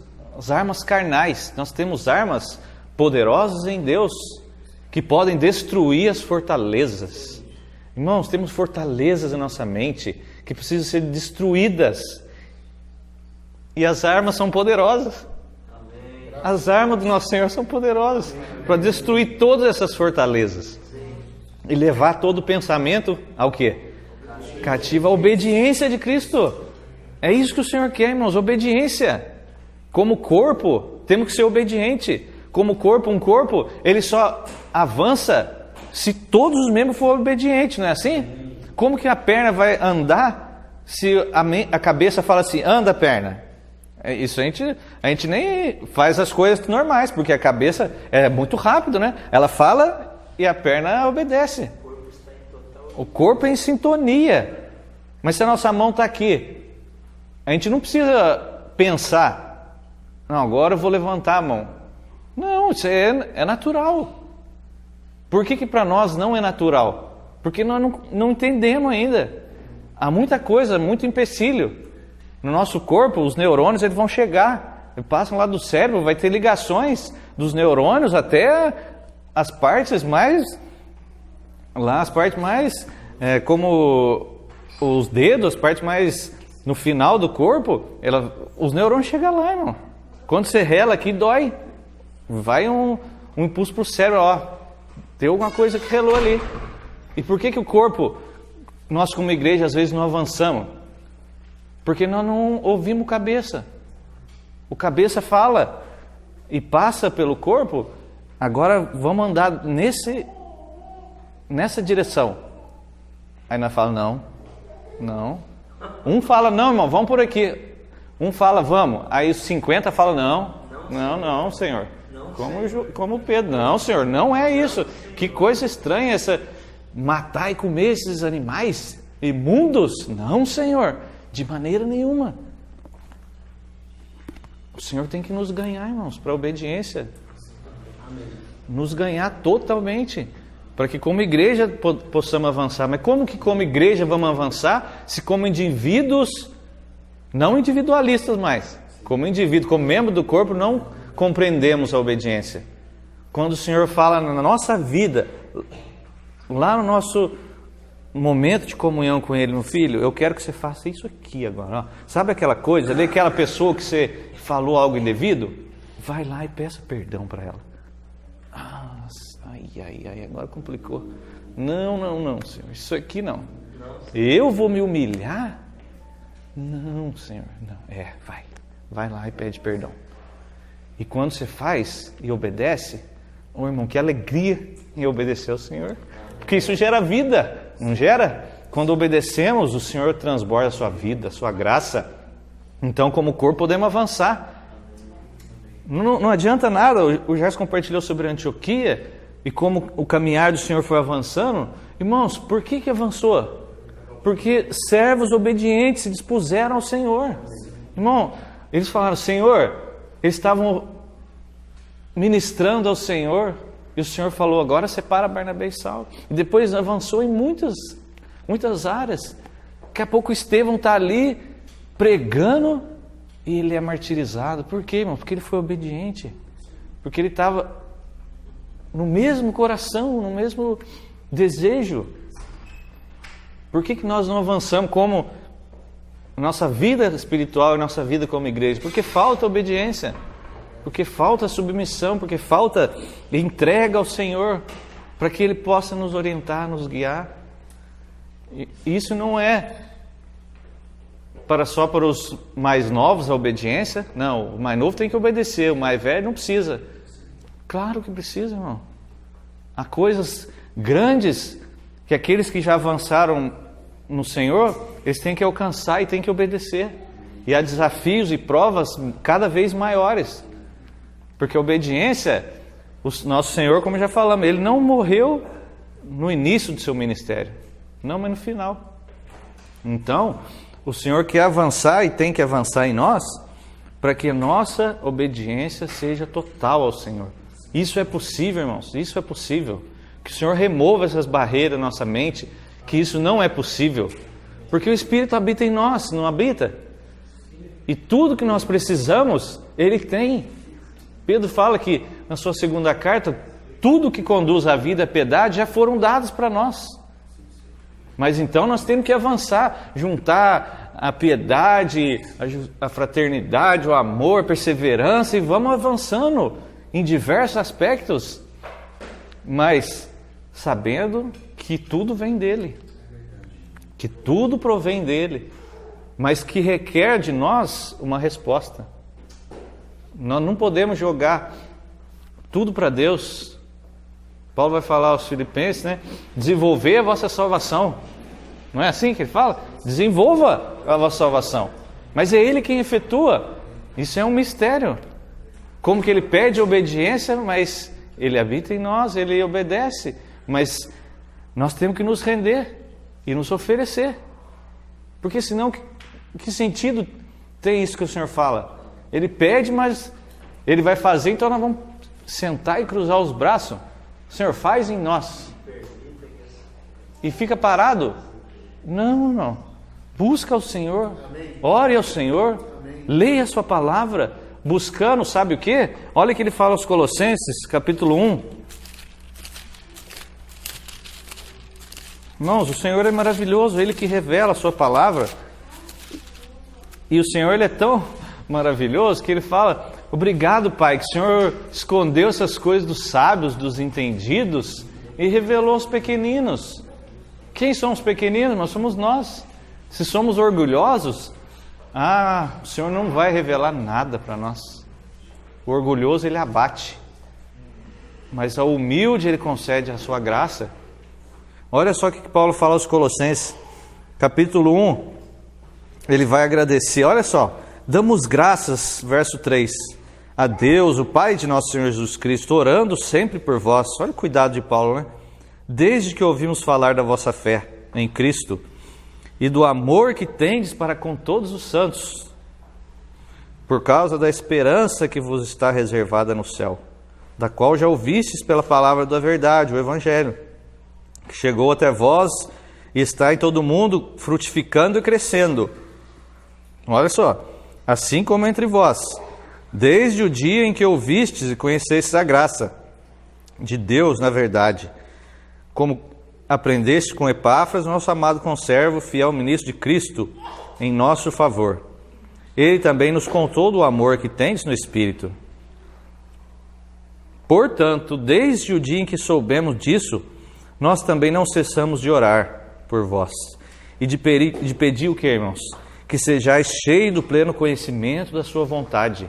armas carnais. Nós temos armas poderosas em Deus, que podem destruir as fortalezas. Irmãos, temos fortalezas na nossa mente que precisam ser destruídas. E as armas são poderosas. As armas do nosso Senhor são poderosas para destruir todas essas fortalezas. E levar todo o pensamento ao quê? Cativo à obediência de Cristo. É isso que o Senhor quer, irmãos, obediência. Como corpo, temos que ser obediente. Como corpo, um corpo, ele só avança se todos os membros forem obedientes, não é assim? Como que a perna vai andar se a cabeça fala assim: anda, perna? Isso a gente nem faz as coisas normais, porque a cabeça é muito rápido, né? Ela fala e a perna obedece. O corpo é em sintonia. Mas se a nossa mão está aqui, a gente não precisa pensar: não, agora eu vou levantar a mão. Não, isso é natural. Por que para nós não é natural? Porque nós não entendemos ainda. Há muita coisa, muito empecilho. No nosso corpo, os neurônios eles vão chegar, passam lá do cérebro, vai ter ligações dos neurônios até as partes mais, como os dedos, as partes mais no final do corpo, os neurônios chegam lá, irmão. Quando você rela aqui, dói. Vai um impulso para o cérebro, tem alguma coisa que relou ali. E por que o corpo, nós como igreja, às vezes não avançamos? Porque nós não ouvimos o cabeça. O cabeça fala e passa pelo corpo. Agora vamos andar nessa direção. Aí nós falamos, não. Um fala, não, irmão, vamos por aqui. Um fala, vamos. Aí os 50 falam, não, Senhor. Como Pedro, não, Senhor, não é isso. Que coisa estranha essa, matar e comer esses animais imundos. Não, Senhor, de maneira nenhuma. O Senhor tem que nos ganhar, irmãos, para a obediência. Nos ganhar totalmente, para que como igreja possamos avançar. Mas como que como igreja vamos avançar, se como indivíduos, não individualistas mais, como indivíduo, como membro do corpo, não compreendemos a obediência? Quando o Senhor fala na nossa vida, lá no nosso momento de comunhão com Ele, no Filho, eu quero que você faça isso aqui agora. Ó. Sabe aquela coisa, aquela pessoa que você falou algo indevido? Vai lá e peça perdão para ela. Ai, agora complicou. Não, Senhor, isso aqui não. Eu vou me humilhar? Não, Senhor, não. Vai lá e pede perdão. E quando você faz e obedece, irmão, que alegria em obedecer ao Senhor. Porque isso gera vida, não gera? Quando obedecemos, o Senhor transborda a sua vida, a sua graça. Então, como corpo, podemos avançar. Não adianta nada, o Gerson compartilhou sobre a Antioquia e como o caminhar do Senhor foi avançando. Irmãos, por que avançou? Porque servos obedientes se dispuseram ao Senhor. Irmão, eles falaram, Senhor, eles estavam ministrando ao Senhor e o Senhor falou, agora separa Barnabé e Saulo. E depois avançou em muitas áreas. Daqui a pouco Estevão está ali pregando e ele é martirizado. Por quê, irmão? Porque ele foi obediente. Porque ele estava no mesmo coração, no mesmo desejo. Por que nós não avançamos como nossa vida espiritual e nossa vida como igreja? Porque falta obediência. Porque falta submissão. Porque falta entrega ao Senhor para que Ele possa nos orientar, nos guiar. E isso não é só para os mais novos a obediência. Não, o mais novo tem que obedecer, o mais velho não precisa. Claro que precisa, irmão. Há coisas grandes que aqueles que já avançaram no Senhor, eles têm que alcançar e têm que obedecer. E há desafios e provas cada vez maiores. Porque a obediência, o nosso Senhor, como já falamos, Ele não morreu no início do seu ministério. Não, mas no final. Então, o Senhor quer avançar e tem que avançar em nós para que a nossa obediência seja total ao Senhor. Isso é possível, irmãos, isso é possível. Que o Senhor remova essas barreiras na nossa mente, que isso não é possível. Porque o Espírito habita em nós, não habita? E tudo que nós precisamos, Ele tem. Pedro fala que na sua segunda carta, tudo que conduz à vida e à piedade já foram dados para nós. Mas então nós temos que avançar, juntar a piedade, a fraternidade, o amor, a perseverança e vamos avançando em diversos aspectos, mas sabendo que tudo vem dele, que tudo provém dele, mas que requer de nós uma resposta. Nós não podemos jogar tudo para Deus. Paulo vai falar aos Filipenses, né? Desenvolver a vossa salvação. Não é assim que ele fala? Desenvolva a vossa salvação. Mas é Ele quem efetua. Isso é um mistério. Como que Ele pede obediência, mas Ele habita em nós, Ele obedece. Mas nós temos que nos render e nos oferecer. Porque senão, que sentido tem isso que o Senhor fala? Ele pede, mas Ele vai fazer, então nós vamos sentar e cruzar os braços. O Senhor faz em nós. E fica parado? Não. Busca ao Senhor. Ore ao Senhor. Leia a sua palavra. Buscando, sabe o quê? Olha o que ele fala aos Colossenses, capítulo 1. Irmãos, o Senhor é maravilhoso. Ele que revela a sua palavra. E o Senhor, Ele é tão maravilhoso que Ele fala: obrigado, Pai, que o Senhor escondeu essas coisas dos sábios, dos entendidos e revelou aos pequeninos. Quem são os pequeninos? Nós somos nós. Se somos orgulhosos, o Senhor não vai revelar nada para nós. O orgulhoso Ele abate, mas ao humilde Ele concede a sua graça. Olha só o que Paulo fala aos Colossenses, capítulo 1, ele vai agradecer, olha só, damos graças, verso 3, a Deus, o Pai de nosso Senhor Jesus Cristo, orando sempre por vós. Olha o cuidado de Paulo, né? Desde que ouvimos falar da vossa fé em Cristo e do amor que tendes para com todos os santos, por causa da esperança que vos está reservada no céu, da qual já ouvistes pela palavra da verdade, o Evangelho, que chegou até vós e está em todo o mundo, frutificando e crescendo. Olha só, assim como entre vós, desde o dia em que ouvistes e conhecestes a graça de Deus na verdade, como aprendeste com Epáfras, nosso amado conservo, fiel ministro de Cristo, em nosso favor. Ele também nos contou do amor que tendes no Espírito. Portanto, desde o dia em que soubemos disso, nós também não cessamos de orar por vós e de pedir o que, irmãos? Que sejais cheios do pleno conhecimento da sua vontade,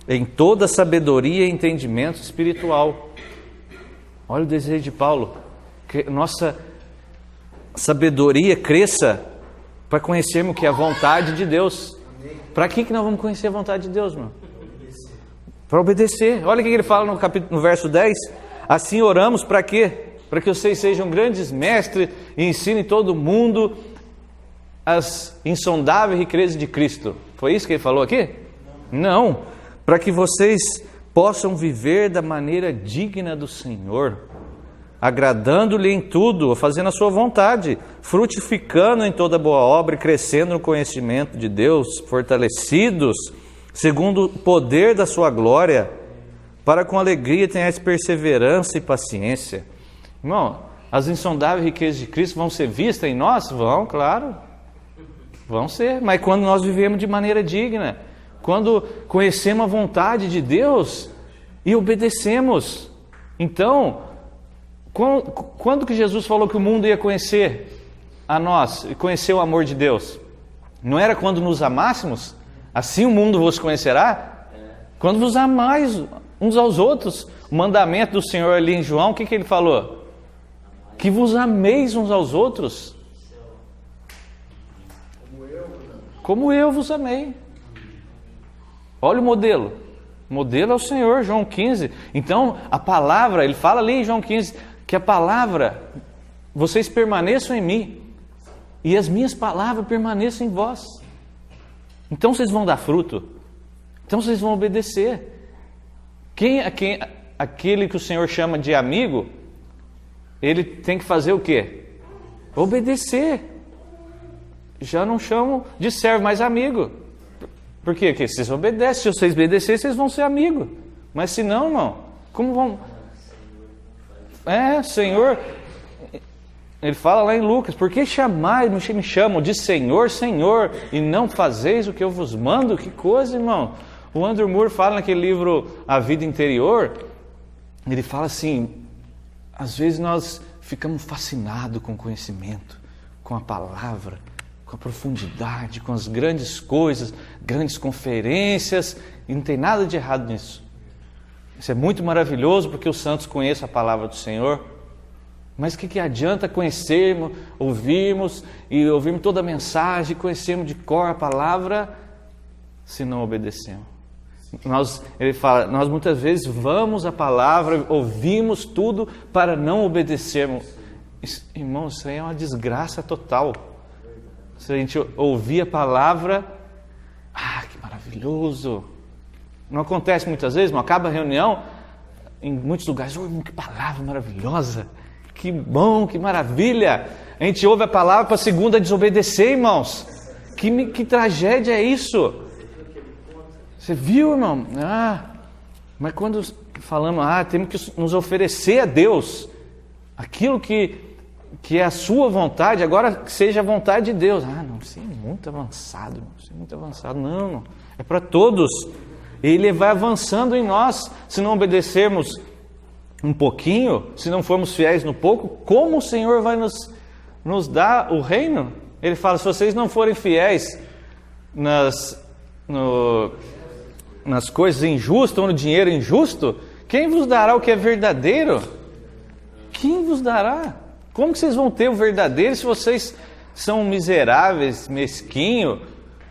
em toda sabedoria e entendimento espiritual. Olha o desejo de Paulo, que nossa sabedoria cresça para conhecermos o que é a vontade de Deus. Para que nós vamos conhecer a vontade de Deus, irmão? Para obedecer. Olha o que ele fala no verso 10. Assim oramos para quê? Para que vocês sejam grandes mestres e ensinem todo mundo as insondáveis riquezas de Cristo. Foi isso que ele falou aqui? Não. Para que vocês possam viver da maneira digna do Senhor, agradando-lhe em tudo, fazendo a sua vontade, frutificando em toda boa obra e crescendo no conhecimento de Deus, fortalecidos segundo o poder da sua glória, para com alegria tenhais perseverança e paciência. Irmão, as insondáveis riquezas de Cristo vão ser vistas em nós? Vão, claro. Vão ser, mas quando nós vivemos de maneira digna, quando conhecemos a vontade de Deus e obedecemos. Então, quando que Jesus falou que o mundo ia conhecer a nós e conhecer o amor de Deus? Não era quando nos amássemos? Assim o mundo vos conhecerá? Quando vos amais uns aos outros. O mandamento do Senhor ali em João, o que ele falou? Que vos ameis uns aos outros. Como eu vos amei. Olha o modelo. O modelo é o Senhor, João 15. Então, a palavra, ele fala ali em João 15, que a palavra, vocês permaneçam em mim, e as minhas palavras permaneçam em vós. Então vocês vão dar fruto. Então vocês vão obedecer. Aquele que o Senhor chama de amigo, ele tem que fazer o quê? Obedecer. Já não chamo de servo, mas amigo. Por quê? Porque vocês obedecem. Se vocês obedecerem, vocês vão ser amigos. Mas se não, irmão, como vão? Senhor. Ele fala lá em Lucas, por que chamais, me chamam de Senhor, Senhor, e não fazeis o que eu vos mando? Que coisa, irmão. O Andrew Moore fala naquele livro A Vida Interior, ele fala assim, às vezes nós ficamos fascinados com o conhecimento, com a palavra, com a profundidade, com as grandes coisas, grandes conferências, e não tem nada de errado nisso. Isso é muito maravilhoso porque os santos conhecem a palavra do Senhor. Mas o que adianta conhecermos, ouvirmos toda a mensagem, conhecermos de cor a palavra, se não obedecemos? Ele fala, nós muitas vezes vamos à palavra, ouvimos tudo para não obedecermos. Irmão, isso aí é uma desgraça total. Se a gente ouvir a palavra, que maravilhoso. Não acontece muitas vezes, mas acaba a reunião, em muitos lugares, que palavra maravilhosa. Que bom, que maravilha. A gente ouve a palavra para a segunda desobedecer, irmãos. Que tragédia é isso? Você viu, irmão? Mas quando falamos, temos que nos oferecer a Deus aquilo que é a sua vontade, agora que seja a vontade de Deus. Não, isso é muito avançado, irmão. Isso é muito avançado. Não, é para todos. Ele vai avançando em nós. Se não obedecermos um pouquinho, se não formos fiéis no pouco, como o Senhor vai nos dar o reino? Ele fala, se vocês não forem fiéis nas coisas injustas ou no dinheiro injusto, quem vos dará o que é verdadeiro? Quem vos dará? Como que vocês vão ter o verdadeiro se vocês são miseráveis, mesquinhos,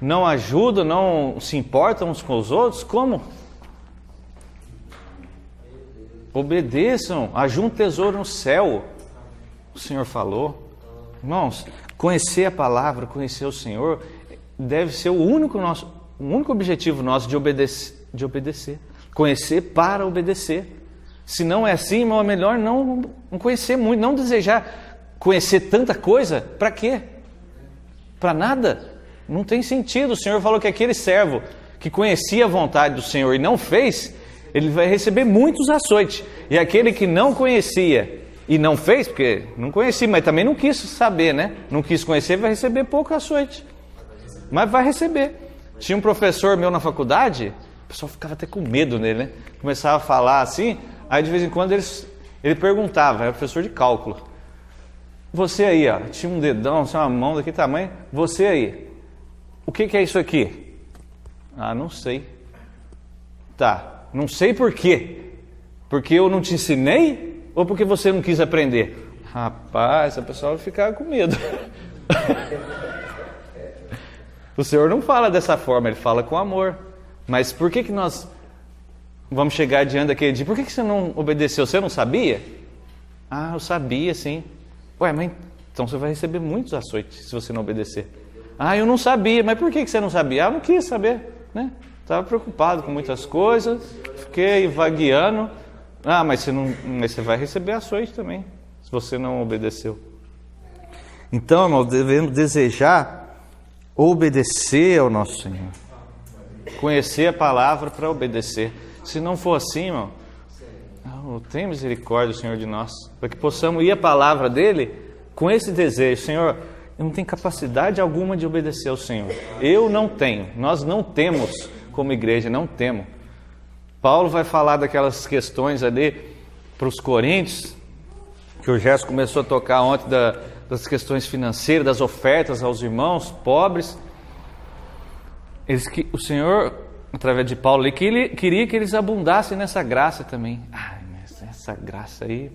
não ajudam, não se importam uns com os outros? Como? Obedeçam, ajunte tesouro no céu. O Senhor falou. Irmãos, conhecer a palavra, conhecer o Senhor, deve ser o único objetivo nosso de obedecer. Conhecer para obedecer. Se não é assim, irmão, é melhor não conhecer muito, não desejar conhecer tanta coisa. Para quê? Para nada. Não tem sentido. O Senhor falou que aquele servo que conhecia a vontade do Senhor e não fez, ele vai receber muitos açoites. E aquele que não conhecia e não fez, porque não conhecia, mas também não quis saber, né? Não quis conhecer, vai receber pouco açoite. Mas vai receber. Tinha um professor meu na faculdade, o pessoal ficava até com medo dele, né? Começava a falar assim, aí de vez em quando ele perguntava, era professor de cálculo. Você aí, ó, tinha um dedão, uma mão daquele tamanho, você aí, o que é isso aqui? Ah, não sei. Tá, não sei por quê. Porque eu não te ensinei ou porque você não quis aprender? Rapaz, a pessoa vai ficar com medo. O Senhor não fala dessa forma, Ele fala com amor. Mas por que nós vamos chegar diante daquele dia? Por que você não obedeceu? Você não sabia? Ah, eu sabia, sim. Ué, mas então você vai receber muitos açoites se você não obedecer. Ah, eu não sabia. Mas por que você não sabia? Ah, eu não quis saber, né? Estava preocupado com muitas coisas, fiquei vagueando. Ah, mas você vai receber açoite também, se você não obedeceu. Então, nós devemos desejar obedecer ao nosso Senhor. Conhecer a palavra para obedecer. Se não for assim, irmão, tem misericórdia do Senhor de nós, para que possamos ir à palavra dele com esse desejo. Senhor, eu não tenho capacidade alguma de obedecer ao Senhor. Eu não tenho, nós não temos como igreja, não temos. Paulo vai falar daquelas questões ali para os coríntios, que o Gerson começou a tocar ontem das questões financeiras, das ofertas aos irmãos pobres. O Senhor, através de Paulo, ele queria que eles abundassem nessa graça também. Mas essa graça aí...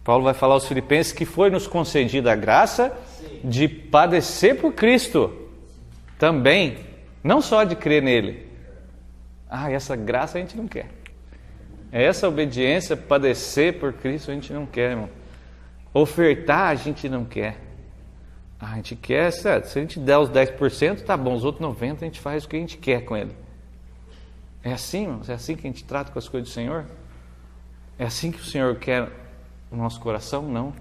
Paulo vai falar aos filipenses que foi nos concedida a graça de padecer por Cristo também, não só de crer nele. Essa graça a gente não quer. Essa obediência, padecer por Cristo, a gente não quer, irmão. Ofertar, a gente não quer. A gente quer, certo? Se a gente der os 10%, tá bom, os outros 90% a gente faz o que a gente quer com ele. É assim, irmãos? É assim que a gente trata com as coisas do Senhor? É assim que o Senhor quer o nosso coração? Não.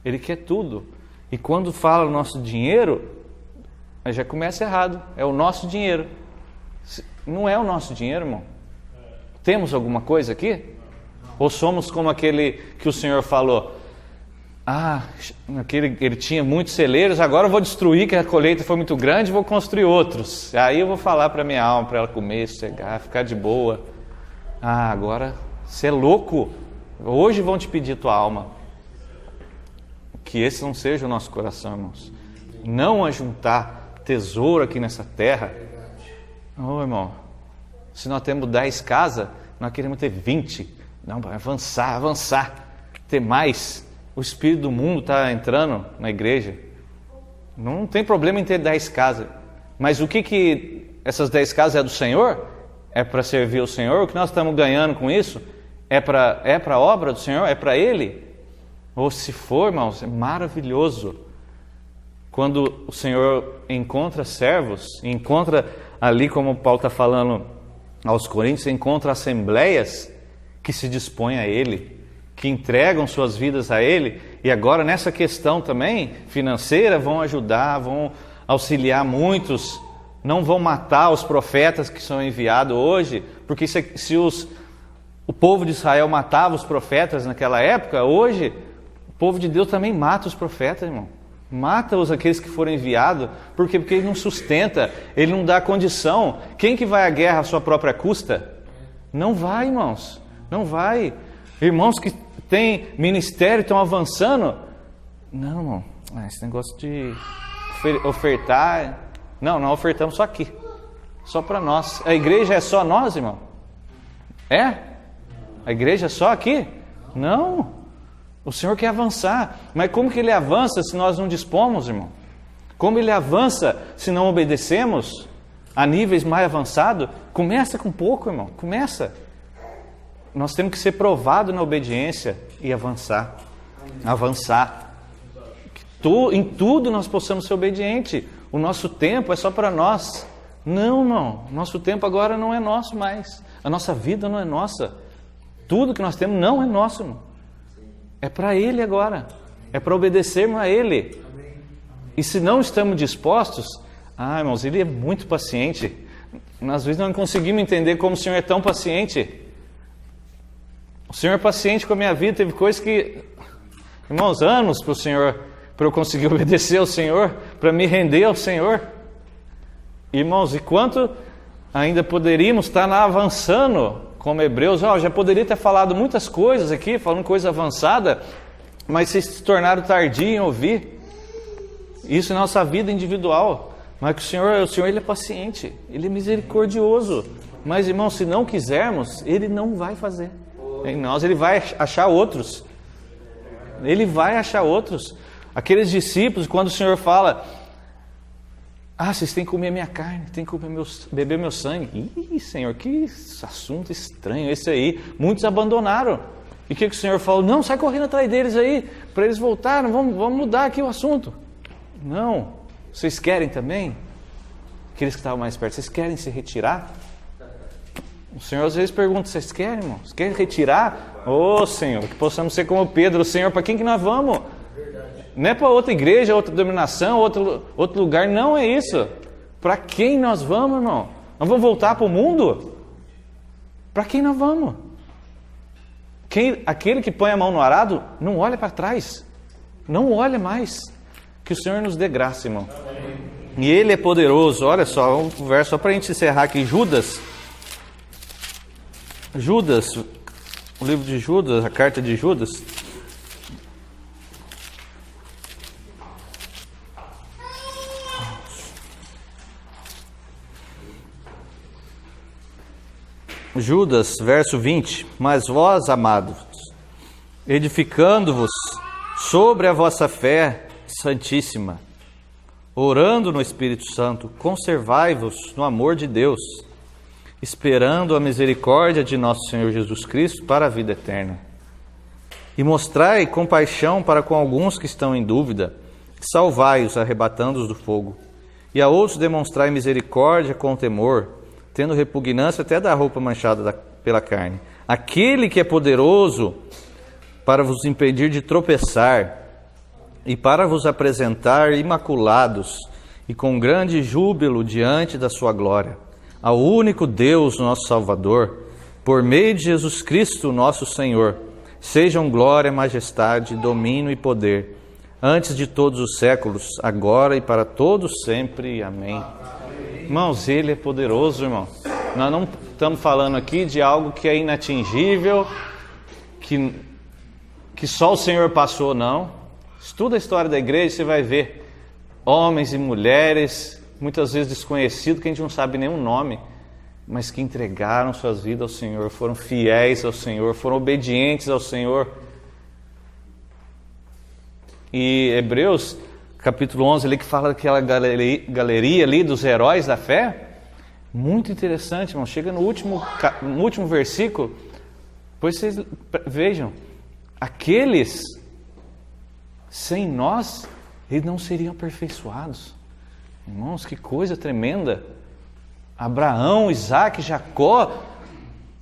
Ele quer tudo. E quando fala o nosso dinheiro, aí já começa errado. É o nosso dinheiro. Não é o nosso dinheiro, irmão. Temos alguma coisa aqui? Ou somos como aquele que o Senhor falou? Ele tinha muitos celeiros, agora eu vou destruir, que a colheita foi muito grande, vou construir outros. Aí eu vou falar para minha alma, para ela comer, sossegar, ficar de boa. Agora você é louco. Hoje vão te pedir tua alma. Que esse não seja o nosso coração, irmãos. Não ajuntar tesouro aqui nessa terra. Irmão, se nós temos 10 casas, nós queremos ter 20. Não, vai avançar, ter mais. O espírito do mundo está entrando na igreja. Não tem problema em ter 10 casas. Mas o que essas 10 casas é do Senhor? É para servir o Senhor? O que nós estamos ganhando com isso? É para a obra do Senhor? É para Ele? Ou se for, irmãos, é maravilhoso. Quando o Senhor encontra servos, encontra ali, como Paulo está falando aos Coríntios, encontra assembleias que se dispõem a Ele, que entregam suas vidas a Ele, e agora nessa questão também financeira vão ajudar, vão auxiliar muitos, não vão matar os profetas que são enviados hoje, porque se o povo de Israel matava os profetas naquela época, hoje o povo de Deus também mata os profetas, irmão. Mata-os aqueles que foram enviados, porque ele não sustenta, ele não dá condição. Quem que vai à guerra à sua própria custa? Não vai, irmãos, não vai. Irmãos que têm ministério, estão avançando. Não, irmão, esse negócio de ofertar, nós ofertamos só aqui, só para nós. A igreja é só nós, irmão? É? A igreja é só aqui? Não. O Senhor quer avançar, mas como que Ele avança se nós não dispomos, irmão? Como Ele avança se não obedecemos a níveis mais avançados? Começa com pouco, irmão, começa. Nós temos que ser provados na obediência e avançar. Avançar. Em tudo nós possamos ser obedientes. O nosso tempo é só para nós. Não, irmão, nosso tempo agora não é nosso mais. A nossa vida não é nossa. Tudo que nós temos não é nosso, irmão. É para Ele agora. É para obedecermos a Ele. E se não estamos dispostos, irmãos, Ele é muito paciente. Às vezes não conseguimos entender como o Senhor é tão paciente. O Senhor é paciente com a minha vida. Teve coisas que, irmãos, anos para o Senhor, para eu conseguir obedecer ao Senhor, para me render ao Senhor. Irmãos, e quanto ainda poderíamos estar avançando como Hebreus? Já poderia ter falado muitas coisas aqui, falando coisa avançada, mas vocês se tornaram tardio em ouvir. Isso é nossa vida individual. Mas que o Senhor Ele é paciente, Ele é misericordioso. Mas, irmãos, se não quisermos, Ele não vai fazer. Em nós Ele vai achar outros. Ele vai achar outros. Aqueles discípulos, quando o Senhor fala: vocês têm que comer minha carne, têm que beber meu sangue. Senhor, que assunto estranho esse aí. Muitos abandonaram. E o que o Senhor falou? Não, sai correndo atrás deles aí, para eles voltarem, vamos mudar aqui o assunto. Não, vocês querem também? Aqueles que estavam mais perto, vocês querem se retirar? O Senhor às vezes pergunta: vocês querem, irmão? Vocês querem retirar? Senhor, que possamos ser como Pedro. Senhor, para quem que nós vamos? Não é para outra igreja, outra denominação, outro lugar, não é isso. Para quem nós vamos, irmão? Nós vamos voltar para o mundo? Para quem nós vamos? Aquele que põe a mão no arado, não olha para trás. Não olha mais. Que o Senhor nos dê graça, irmão. E Ele é poderoso. Olha só, um verso só para a gente encerrar aqui. Judas, o livro de Judas, a carta de Judas. Judas, verso 20. Mas vós, amados, edificando-vos sobre a vossa fé santíssima, orando no Espírito Santo, conservai-vos no amor de Deus, esperando a misericórdia de nosso Senhor Jesus Cristo para a vida eterna. E mostrai compaixão para com alguns que estão em dúvida, salvai-os, arrebatando-os do fogo. E a outros demonstrai misericórdia com temor, tendo repugnância até da roupa manchada pela carne. Aquele que é poderoso para vos impedir de tropeçar e para vos apresentar imaculados e com grande júbilo diante da sua glória, ao único Deus, nosso Salvador, por meio de Jesus Cristo, nosso Senhor, sejam glória, majestade, domínio e poder, antes de todos os séculos, agora e para todos sempre. Amém. Irmãos, Ele é poderoso, irmão. Nós não estamos falando aqui de algo que é inatingível, que só o Senhor passou, não. Estuda a história da igreja, você vai ver homens e mulheres, muitas vezes desconhecidos, que a gente não sabe nem o nome, mas que entregaram suas vidas ao Senhor, foram fiéis ao Senhor, foram obedientes ao Senhor. E Hebreus, capítulo 11, ali que fala daquela galeria ali dos heróis da fé, muito interessante, irmão. Chega no último versículo, pois vocês vejam, aqueles sem nós, eles não seriam aperfeiçoados. Irmãos, que coisa tremenda. Abraão, Isaac, Jacó,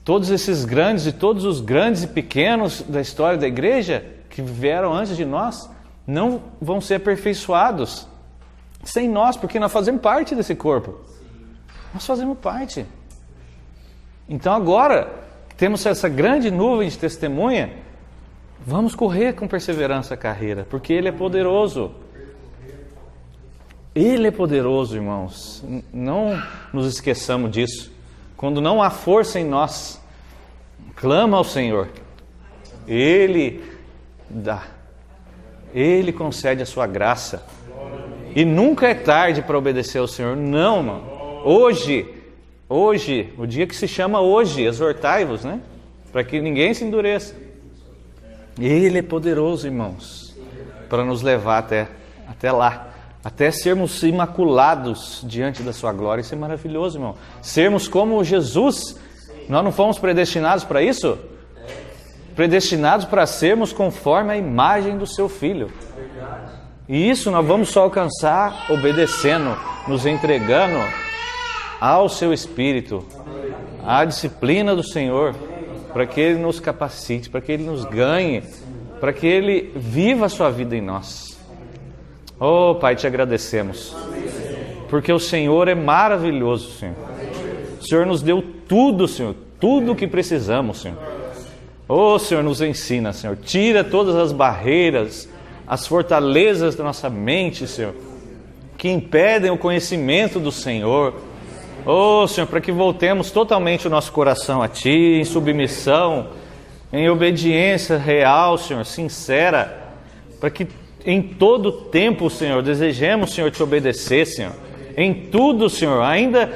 todos esses grandes e todos os grandes e pequenos da história da igreja que vieram antes de nós, não vão ser aperfeiçoados sem nós, porque nós fazemos parte desse corpo. Nós fazemos parte. Então agora, que temos essa grande nuvem de testemunha, vamos correr com perseverança a carreira, porque Ele é poderoso. Ele é poderoso, irmãos. Não nos esqueçamos disso. Quando não há força em nós, clama ao Senhor. Ele dá. Ele concede a sua graça. E nunca é tarde para obedecer ao Senhor. Não, irmão. Hoje, o dia que se chama hoje, exortai-vos, né? Para que ninguém se endureça. Ele é poderoso, irmãos, para nos levar até lá, até sermos imaculados diante da sua glória. Isso é maravilhoso, irmão. Sermos como Jesus. Nós não fomos predestinados para isso? Predestinados para sermos conforme a imagem do seu Filho. E isso nós vamos só alcançar obedecendo, nos entregando ao seu Espírito, à disciplina do Senhor, para que Ele nos capacite, para que Ele nos ganhe, para que Ele viva a sua vida em nós. Oh, Pai, te agradecemos, porque o Senhor é maravilhoso, Senhor. O Senhor nos deu tudo, Senhor, tudo o que precisamos, Senhor. Oh, Senhor, nos ensina, Senhor. Tira todas as barreiras, as fortalezas da nossa mente, Senhor, que impedem o conhecimento do Senhor. Oh, Senhor, para que voltemos totalmente o nosso coração a Ti, em submissão, em obediência real, Senhor, sincera, para que em todo tempo, Senhor, desejemos, Senhor, Te obedecer, Senhor. Em tudo, Senhor, ainda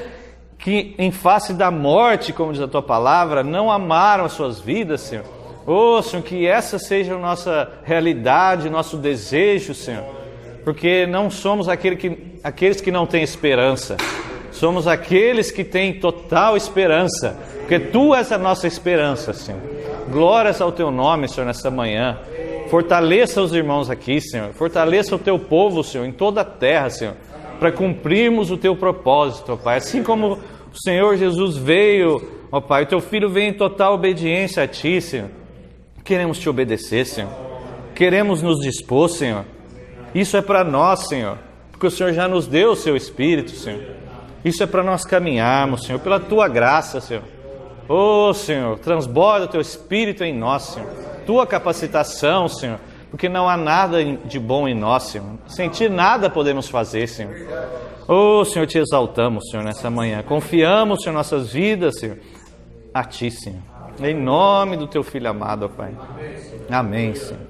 que em face da morte, como diz a Tua palavra, não amaram as suas vidas, Senhor. Oh, Senhor, que essa seja a nossa realidade, nosso desejo, Senhor. Porque não somos aqueles que não têm esperança. Somos aqueles que têm total esperança. Porque Tu és a nossa esperança, Senhor. Glórias ao Teu nome, Senhor, nessa manhã. Fortaleça os irmãos aqui, Senhor. Fortaleça o Teu povo, Senhor, em toda a terra, Senhor. Para cumprirmos o Teu propósito, ó Pai. Assim como o Senhor Jesus veio, ó Pai, o Teu Filho veio em total obediência a Ti, Senhor. Queremos Te obedecer, Senhor. Queremos nos dispor, Senhor. Isso é para nós, Senhor. Porque o Senhor já nos deu o Seu Espírito, Senhor. Isso é para nós caminharmos, Senhor, pela Tua graça, Senhor. Oh, Senhor, transborda o Teu Espírito em nós, Senhor. Tua capacitação, Senhor. Porque não há nada de bom em nós, Senhor. Sem Ti nada podemos fazer, Senhor. Oh, Senhor, Te exaltamos, Senhor, nessa manhã. Confiamos, Senhor, nossas vidas, Senhor, a Ti, Senhor. Em nome do Teu Filho amado, ó Pai. Amém, Senhor.